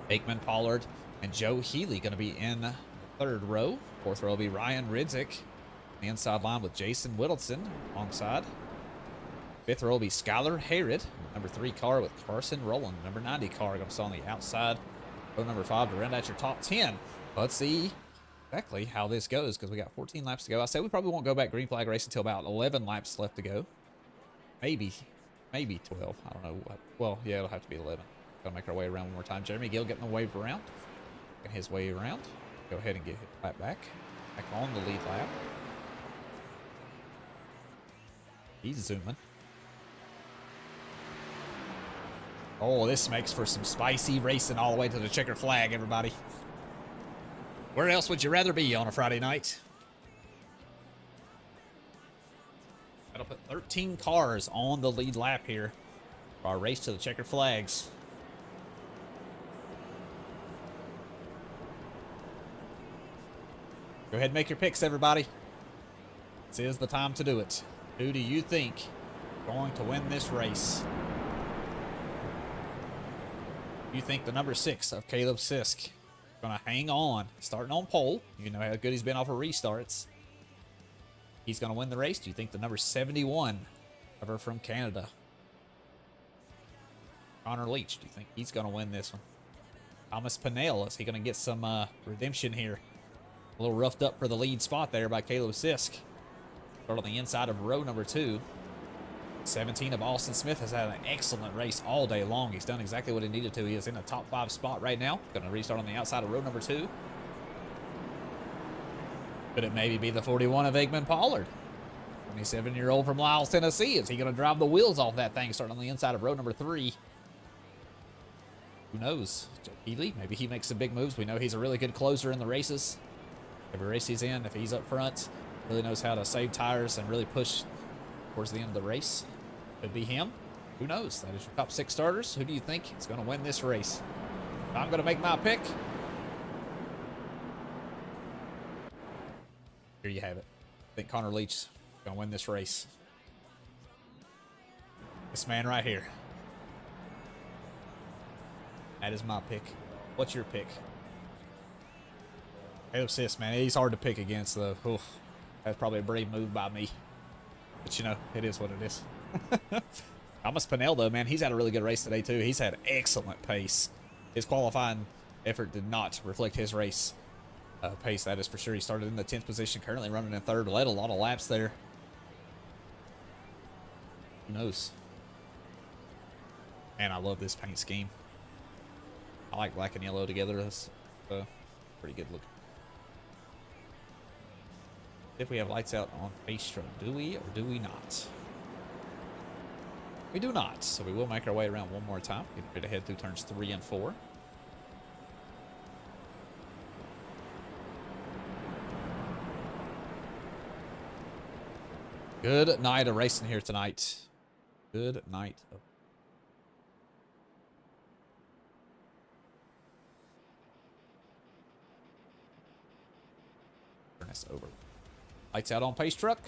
Aikman Pollard and Joe Healy going to be in the 3rd row. 4th row will be Ryan Ridzik. The inside line with Jason Whittleton alongside. 5th row will be Skylar Harrod. Number 3 car with Carson Rowland. Number 90 car going to start on the outside. Row number 5 to round out your top 10. Let's see exactly how this goes because we got 14 laps to go. I said we probably won't go back green flag race until about 11 laps left to go. Maybe 12. I don't know what. Well, yeah, it'll have to be 11. Gonna make our way around one more time. Jeremy Gill getting the wave around. Getting his way around. Go ahead and get his lap back. Back on the lead lap. He's zooming. Oh, this makes for some spicy racing all the way to the checker flag, everybody. Where else would you rather be on a Friday night? That'll put 13 cars on the lead lap here for our race to the checker flags. Go ahead and make your picks, everybody. This is the time to do it. Who do you think is going to win this race? You think the number 6 of Caleb Sisk is going to hang on, starting on pole? You know how good he's been off of restarts. He's going to win the race. Do you think the number 71, ever from Canada, Connor Leach, do you think he's going to win this one? Thomas Pinnell, is he going to get some redemption here? A little roughed up for the lead spot there by Caleb Sisk. Start on the inside of row number 2. 17 of Austin Smith has had an excellent race all day long. He's done exactly what he needed to. He is in a top 5 spot right now. Going to restart on the outside of row number 2. Could it maybe be the 41 of Aikman Pollard? 27-year-old from Lyles, Tennessee. Is he going to drive the wheels off that thing starting on the inside of row number 3? Who knows? Joe Healy, maybe he makes some big moves. We know he's a really good closer in the races. Every race he's in, if he's up front, really knows how to save tires and really push towards the end of the race. Could be him. Who knows? That is your top 6 starters. Who do you think is going to win this race? I'm going to make my pick. Here you have it. I think Connor Leach is going to win this race. This man right here. That is my pick. What's your pick? Caleb Sisk, man, he's hard to pick against, though. Oof. That's probably a brave move by me. But, you know, it is what it is. Thomas Pinnell, though, man, he's had a really good race today, too. He's had excellent pace. His qualifying effort did not reflect his race pace, that is for sure. He started in the 10th position, currently running in 3rd. Led a lot of laps there. Who knows? Man, I love this paint scheme. I like black and yellow together. That's pretty good looking. If we have lights out on base truck, do we or do we not? We do not, so we will make our way around one more time. Get ready to head through turns 3 and 4. Good night of racing here tonight. Good night of turn this over. Lights out on pace truck.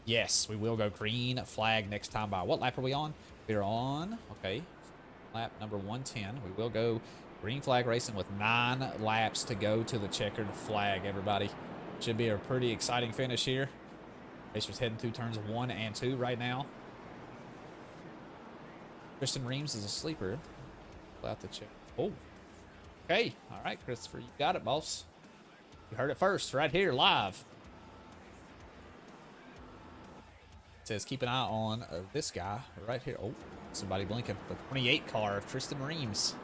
Yes, we will go green flag next time by. What lap are we on? We're on, okay, lap number 110. We will go green flag racing with 9 laps to go to the checkered flag, everybody. Should be a pretty exciting finish here. Racers heading through turns 1 and 2 right now. Tristan Reams is a sleeper. Pull out the check. Oh, okay. All right, Christopher, you got it, boss. You heard it first right here, live. It says keep an eye on this guy right here. Oh, somebody blinking. The 28 car of Tristan Reams.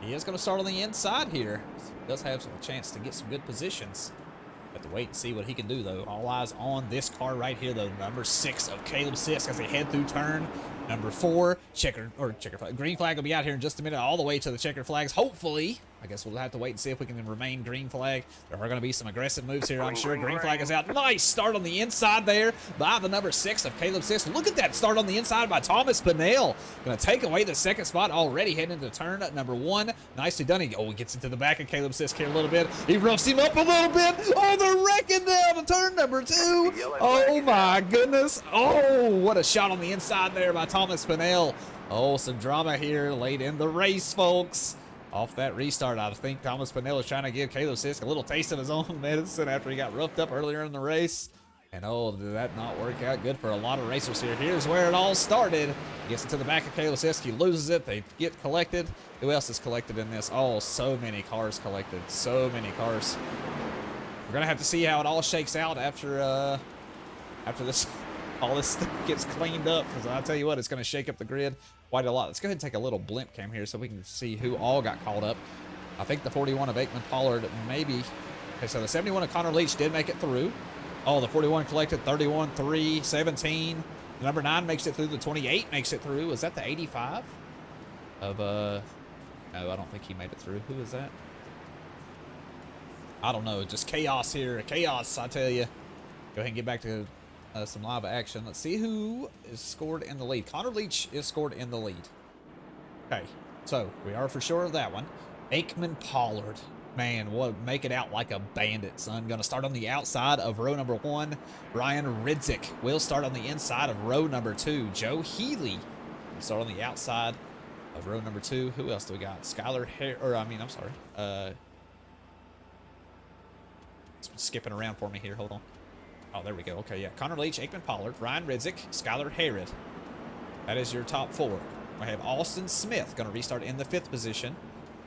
He is going to start on the inside here. He does have a chance to get some good positions. Have to wait and see what he can do, though. All eyes on this car right here, though. Number 6 of Caleb Sisk as they head through turn number 4. Checker flag. Green flag will be out here in just a minute, all the way to the checker flags. Hopefully, I guess we'll have to wait and see if we can remain green flag. There are going to be some aggressive moves here, I'm sure. Green flag is out. Nice start on the inside there by the number 6 of Caleb Sisk. Look at that start on the inside by Thomas Pinnell. Going to take away the second spot already, heading into turn number 1. Nicely done. He gets into the back of Caleb Sisk here a little bit. He roughs him up a little bit. Oh, they're wrecking down to turn number 2. Oh, my goodness. Oh, what a shot on the inside there by Thomas Pinnell. Oh, some drama here late in the race, folks. Off that restart, I think Thomas Pinnell is trying to give Caleb Sisk a little taste of his own medicine after he got roughed up earlier in the race. And oh, did that not work out good for a lot of racers here. Here's where it all started. Gets into the back of Caleb Sisk. He loses it. They get collected. Who else is collected in this? Oh, so many cars collected. So many cars. We're going to have to see how it all shakes out after this, all this stuff gets cleaned up. Because I'll tell you what, it's going to shake up the grid quite a lot. Let's go ahead and take a little blimp cam here so we can see who all got called up. I think the 41 of Aikman Pollard maybe. Okay, so the 71 of Connor Leach did make it through. Oh, the 41 collected 31, 3, 17. The number 9 makes it through. The 28 makes it through. Is that the 85 of no, I don't think he made it through. Who is that? I don't know. Just chaos here. Chaos, I tell you. Go ahead and get back to some live action. Let's see who is scored in the lead. Connor Leach is scored in the lead. Okay, so we are for sure of that one. Aikman Pollard. Man, what, make it out like a bandit, son. Gonna start on the outside of row number 1. Ryan Ridzik will start on the inside of row number 2. Joe Healy will start on the outside of row number 2. Who else do we got? Skylar I'm sorry. It's skipping around for me here. Hold on. Oh, there we go. Okay, yeah. Connor Leach, Aikman Pollard, Ryan Ridzik, Skylar Harrod. That is your top 4. We have Austin Smith going to restart in the 5th position.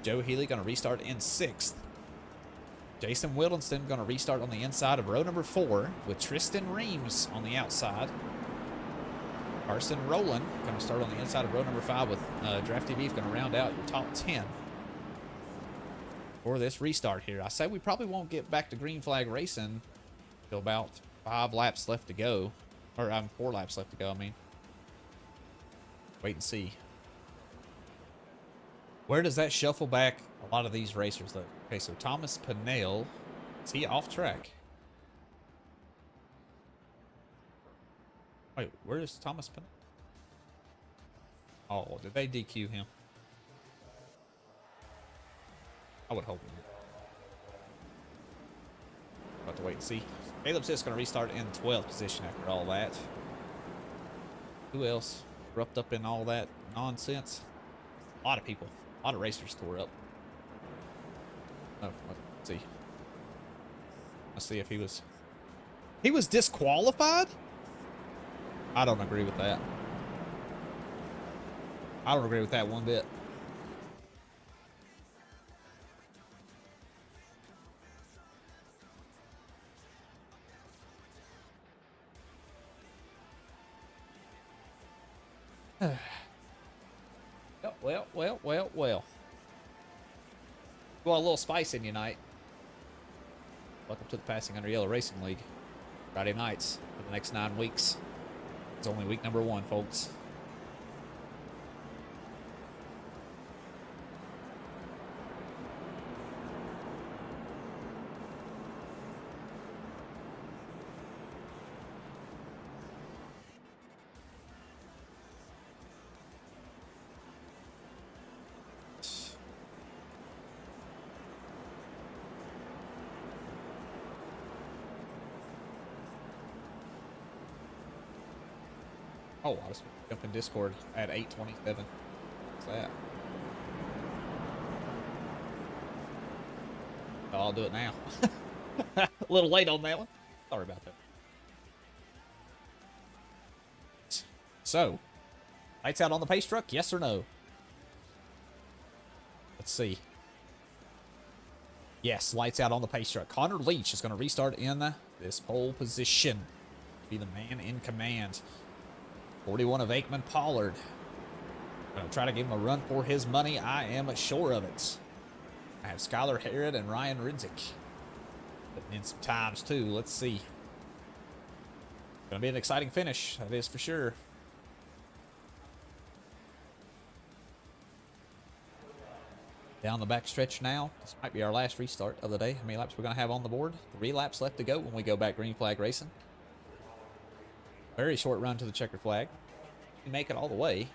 Joe Healy going to restart in 6th. Jason Willinston going to restart on the inside of row number 4 with Tristan Reams on the outside. Carson Rowland going to start on the inside of row number 5 with Drafty Beef going to round out your top 10 for this restart here. I say we probably won't get back to green flag racing till about 5 laps left to go. Or 4 laps left to go, I mean. Wait and see. Where does that shuffle back a lot of these racers look? Okay, so Thomas Pinnell, is he off track? Wait, where is Thomas Pinnell? Oh, did they DQ him? I would hope not. About to wait and see. Caleb Sisk going to restart in 12th position after all that. Who else roughed up in all that nonsense? A lot of people. A lot of racers tore up. Oh, let's see. Let's see if he was... He was disqualified? I don't agree with that. I don't agree with that one bit. Well. Well, a little spice in your night. Welcome to the Passing Under Yellow Racing League. Friday nights for the next 9 weeks. It's only week number 1, folks. Oh, I just jumped in Discord at 8:27. What's that? Oh, I'll do it now. A little late on that one. Sorry about that. So, lights out on the pace truck, yes or no? Let's see. Yes, lights out on the pace truck. Connor Leach is going to restart in this pole position. Be the man in command. 41 of Aikman Pollard. Gonna try to give him a run for his money. I am sure of it. I have Skylar Harrod and Ryan Ridzik. Putting in some times too. Let's see. Gonna be an exciting finish. That is for sure. Down the back stretch now. This might be our last restart of the day. How many laps we're going to have on the board? 3 laps left to go when we go back green flag racing. Very short run to the checkered flag. We make it all the way.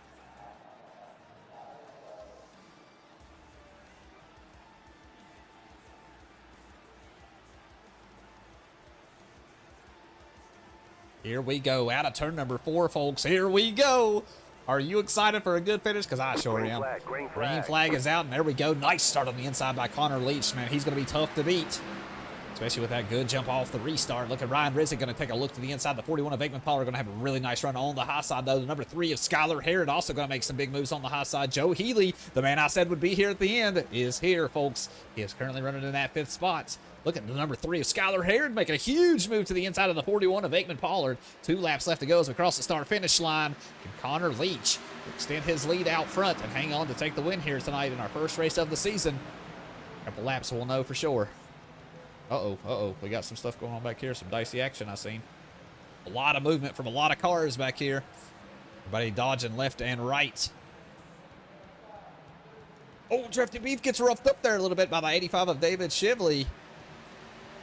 Here we go. Out of turn number 4, folks. Here we go. Are you excited for a good finish? Because I sure am. Green flag is out, and there we go. Nice start on the inside by Connor Leach, man. He's going to be tough to beat, especially with that good jump off the restart. Look at Ryan Rizzik going to take a look to the inside. The 41 of Aikman Pollard going to have a really nice run on the high side, though. The number 3 of Skylar Harrod also going to make some big moves on the high side. Joe Healy, the man I said would be here at the end, is here, folks. He is currently running in that 5th spot. Look at the number 3 of Skylar Harrod making a huge move to the inside of the 41 of Aikman Pollard. 2 laps left to go as we cross the start-finish line. Can Connor Leach extend his lead out front and hang on to take the win here tonight in our first race of the season? A couple laps we'll know for sure. Uh-oh. We got some stuff going on back here. Some dicey action I seen. A lot of movement from a lot of cars back here. Everybody dodging left and right. Oh, Drifty Beef gets roughed up there a little bit by the 85 of David Shively.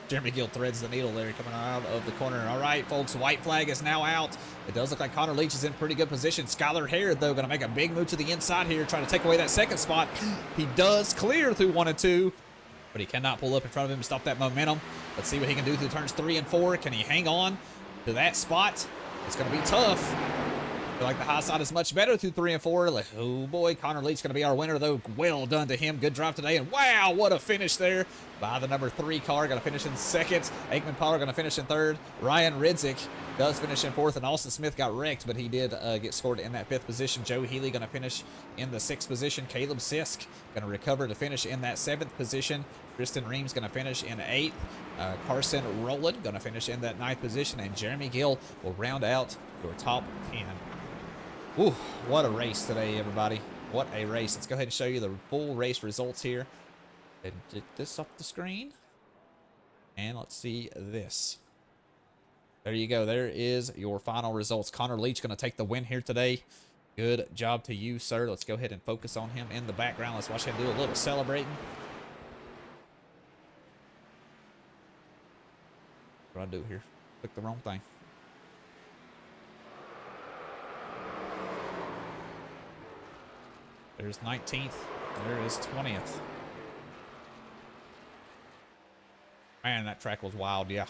Jeremy Gill threads the needle there coming out of the corner. All right, folks, white flag is now out. It does look like Connor Leach is in pretty good position. Skylar Harrod, though, going to make a big move to the inside here, trying to take away that 2nd spot. He does clear through 1 and 2, but he cannot pull up in front of him and stop that momentum. Let's see what he can do through turns 3 and 4. Can he hang on to that spot? It's going to be tough. I feel like the high side is much better through 3 and 4. Like, oh boy, Connor Leach going to be our winner, though. Well done to him. Good drive today. And wow, what a finish there by the number 3 car. Going to finish in 2nd. Aikman Pollard going to finish in 3rd. Ryan Ridzik does finish in 4th. And Austin Smith got wrecked, but he did get scored in that 5th position. Joe Healy going to finish in the 6th position. Caleb Sisk going to recover to finish in that 7th position. Tristan Reams going to finish in 8th. Carson Rowland going to finish in that 9th position. And Jeremy Gill will round out your top 10. Ooh, what a race today, everybody. What a race. Let's go ahead and show you the full race results here. And get this up the screen. And let's see this. There you go. There is your final results. Connor Leach going to take the win here today. Good job to you, sir. Let's go ahead and focus on him in the background. Let's watch him do a little celebrating. What do I do here? Click the wrong thing. There's 19th. There is 20th. Man, that track was wild, yeah.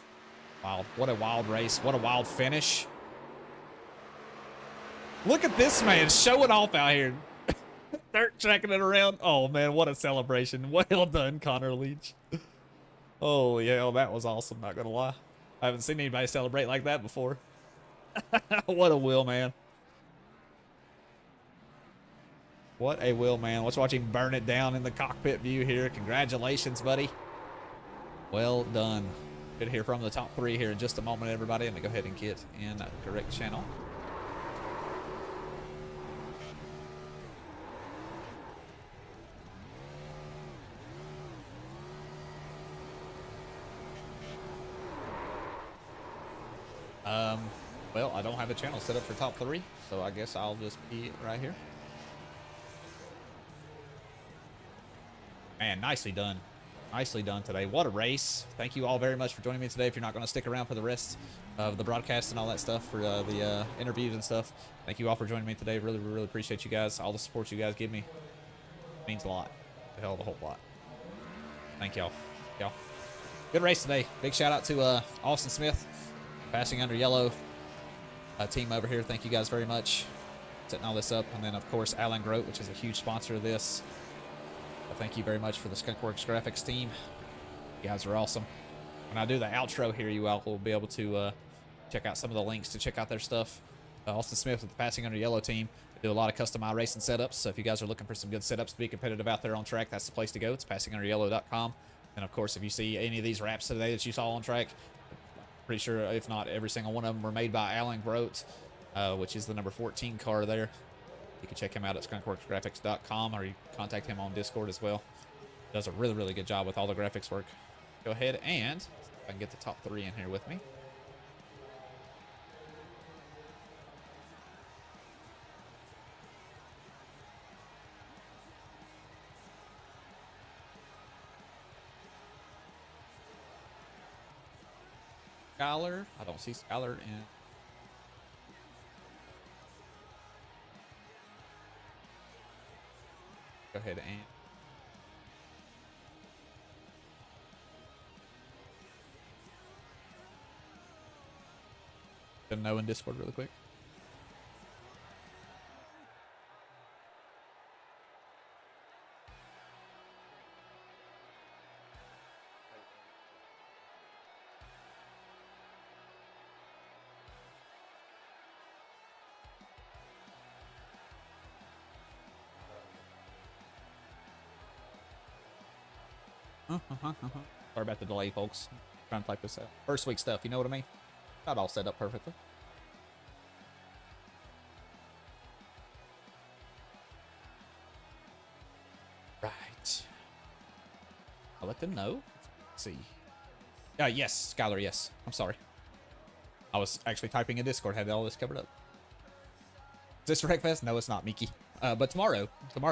Wild. What a wild race. What a wild finish. Look at this man showing off out here. Dirt tracking it around. Oh, man, what a celebration. Well done, Connor Leach. Oh, yeah, that was awesome, not gonna lie. I haven't seen anybody celebrate like that before. What a wheel, man. What a wheel, man. Let's watch him burn it down in the cockpit view here. Congratulations, buddy. Well done. Good to hear from the top 3 here in just a moment, everybody. Let me go ahead and get in the correct channel. Well, I don't have a channel set up for top 3, so I guess I'll just be right here. Man, nicely done. Nicely done today. What a race. Thank you all very much for joining me today. If you're not going to stick around for the rest of the broadcast and all that stuff for the interviews and stuff, thank you all for joining me today. Really, really appreciate you guys. All the support you guys give me means a lot. A hell of a whole lot. Thank y'all. Good race today. Big shout out to Austin Smith, passing under yellow team over here. Thank you guys very much setting all this up. And then, of course, Alan Grote, which is a huge sponsor of this. Thank you very much for the Skunkworks graphics team. You guys are awesome. When I do the outro here, you all will be able to check out some of the links to check out their stuff. Austin Smith with the Passing Under Yellow team. They do a lot of custom iRacing setups, so if you guys are looking for some good setups to be competitive out there on track, that's the place to go. It's passingunderyellow.com. And, of course, if you see any of these wraps today that you saw on track, pretty sure, if not every single one of them, were made by Alan Grote, which is the number 14 car there. You can check him out at skunkworksgraphics.com, or you can contact him on Discord as well. Does a really, really good job with all the graphics work. Go ahead and see if I can get the top 3 in here with me. Skylar. I don't see Skylar in. Go ahead and. Let them know in Discord really quick. Sorry about the delay, folks. Trying to type this out. First week stuff, you know what I mean? Not all set up perfectly. Right. I'll let them know. Let's see. Yes, Skylar, yes. I'm sorry. I was actually typing in Discord, had all this covered up. Is this Wreckfest? No, it's not, Miki. But tomorrow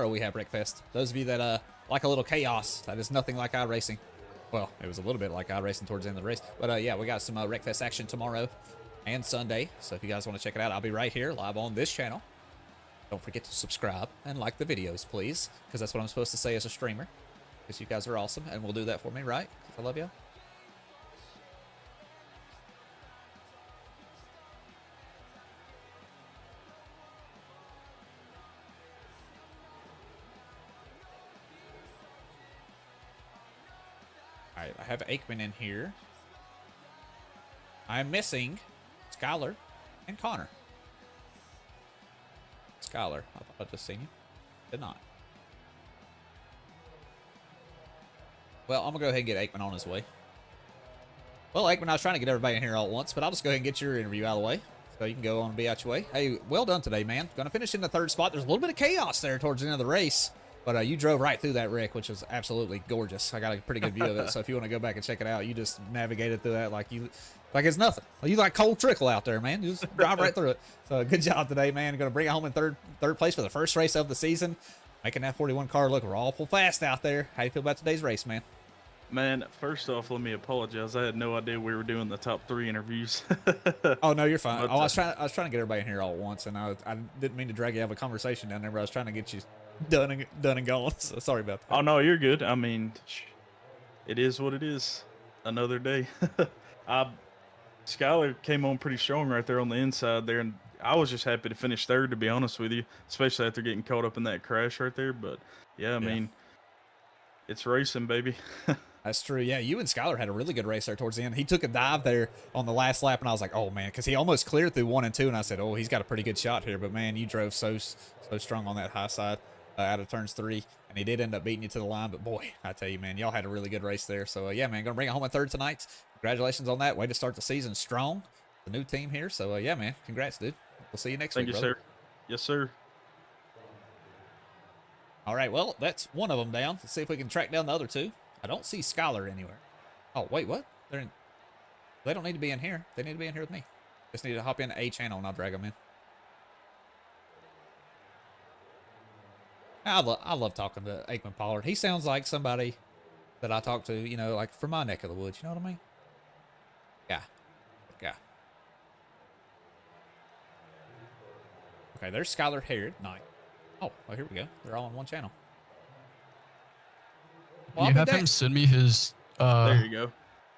we have Wreckfest. Those of you that like a little chaos, that is nothing like iRacing. Well, it was a little bit like iRacing towards the end of the race. But yeah, we got some Wreckfest action tomorrow and Sunday. So if you guys want to check it out, I'll be right here live on this channel. Don't forget to subscribe and like the videos, please, because that's what I'm supposed to say as a streamer. Because you guys are awesome, and will do that for me, right? I love y'all. All right, I have Aikman in here. I'm missing Skylar and Connor. Skylar, I thought I'd just seen you. Did not. Well, I'm going to go ahead and get Aikman on his way. Well, Aikman, I was trying to get everybody in here all at once, but I'll just go ahead and get your interview out of the way. So you can go on and be out your way. Hey, well done today, man. Going to finish in the third spot. There's a little bit of chaos there towards the end of the race. But you drove right through that wreck, which was absolutely gorgeous. I got a pretty good view of it. So if you want to go back and check it out, you just navigated through that like it's nothing. You like cold trickle out there, man. You just drive right through it. So good job today, man. Going to bring it home in third place for the first race of the season. Making that 41 car look awful fast out there. How do you feel about today's race, man? Man, first off, let me apologize. I had no idea we were doing the top 3 interviews. Oh no, you're fine. But, I was trying to get everybody in here all at once, and I didn't mean to drag you out of a conversation down there, but I was trying to get you done and gone. So sorry about that. Oh no, you're good. I mean, it is what it is. Another day. Skylar came on pretty strong right there on the inside there, and I was just happy to finish third, to be honest with you, especially after getting caught up in that crash right there. But yeah, I mean, it's racing, baby. That's true. Yeah, you and Skylar had a really good race there towards the end. He took a dive there on the last lap, and I was like, oh, man, because he almost cleared through 1 and 2, and I said, oh, he's got a pretty good shot here. But, man, you drove so strong on that high side out of turns 3, and he did end up beating you to the line. But, boy, I tell you, man, y'all had a really good race there. So, yeah, man, going to bring it home in third tonight. Congratulations on that. Way to start the season strong. The new team here. So, yeah, man, congrats, dude. We'll see you next week, brother. Thank you, sir. Yes, sir. All right, well, that's one of them down. Let's see if we can track down the other 2. I don't see Skylar anywhere. Oh, wait, what? They don't need to be in here. They need to be in here with me. Just need to hop in a channel and I'll drag them in. I love talking to Aikman Pollard. He sounds like somebody that I talk to, you know, like from my neck of the woods. You know what I mean? Yeah. Okay, there's Skylar Harrod. Nice. Oh, well, here we go. They're all on one channel. Well, you have him send me his... there you go.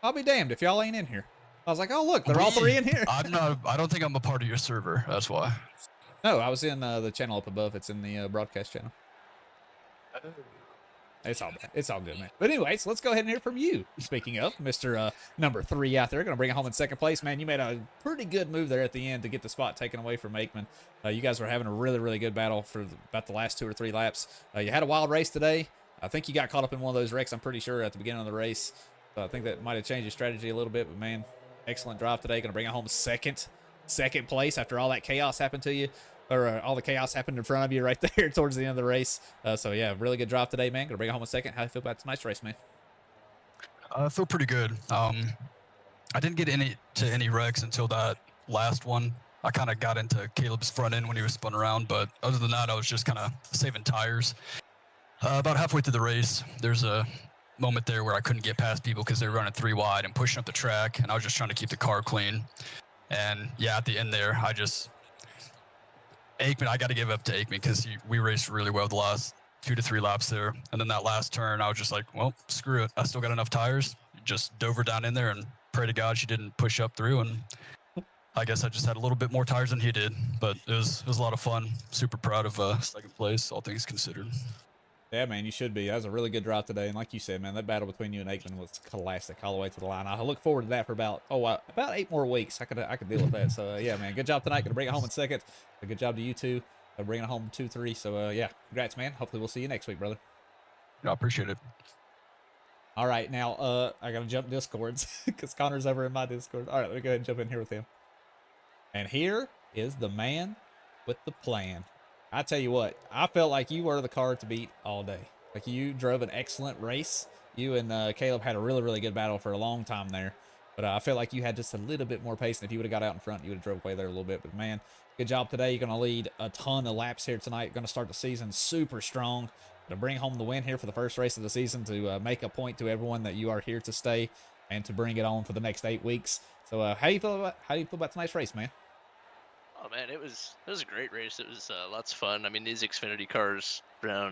I'll be damned if y'all ain't in here. I was like, oh, look, they're all 3 in here. I don't think I'm a part of your server. That's why. No, I was in the channel up above. It's in the broadcast channel. It's all good, man. But anyways, let's go ahead and hear from you. Speaking of, Mr. Number 3 out there, going to bring it home in second place, man. You made a pretty good move there at the end to get the spot taken away from Aikman. You guys were having a really, really good battle for about the last 2 or 3 laps. You had a wild race today. I think you got caught up in one of those wrecks, I'm pretty sure, at the beginning of the race. So I think that might have changed your strategy a little bit. But, man, excellent drive today. Going to bring it home second place after all that chaos happened to you. Or all the chaos happened in front of you right there towards the end of the race. So, yeah, really good drive today, man. Going to bring it home in second. How do you feel about tonight's race, man? I feel pretty good. I didn't get any wrecks until that last one. I kind of got into Caleb's front end when he was spun around. But other than that, I was just kind of saving tires. About halfway through the race, there's a moment there where I couldn't get past people because they were running 3 wide and pushing up the track, and I was just trying to keep the car clean. And yeah, at the end there, Aikman, I got to give up to Aikman because we raced really well the last 2 to 3 laps there. And then that last turn, I was just like, well, screw it. I still got enough tires. Just dove her down in there and pray to God she didn't push up through. And I guess I just had a little bit more tires than he did. But it was a lot of fun. Super proud of second place, all things considered. Yeah, man, you should be. That was a really good drive today. And like you said, man, that battle between you and Aikman was classic all the way to the line. I look forward to that for about 8 more weeks. I could deal with that. So, yeah, man, good job tonight. Going to bring it home in second. A good job to you two. Bringing it home 2-3. So, yeah, congrats, man. Hopefully we'll see you next week, brother. I appreciate it. All right, now I got to jump Discords because Connor's over in my Discord. All right, let me go ahead and jump in here with him. And here is the man with the plan. I tell you what, I felt like you were the car to beat all day. Like, you drove an excellent race. You and Caleb had a really, really good battle for a long time there. But I felt like you had just a little bit more pace, and if you would have got out in front, you would have drove away there a little bit. But, man, good job today. You're going to lead a ton of laps here tonight. Going to start the season super strong. To bring home the win here for the first race of the season, to make a point to everyone that you are here to stay and to bring it on for the next 8 weeks. So, how do you feel about tonight's race, man? Oh man, it was a great race. It was lots of fun. I mean, these Xfinity cars around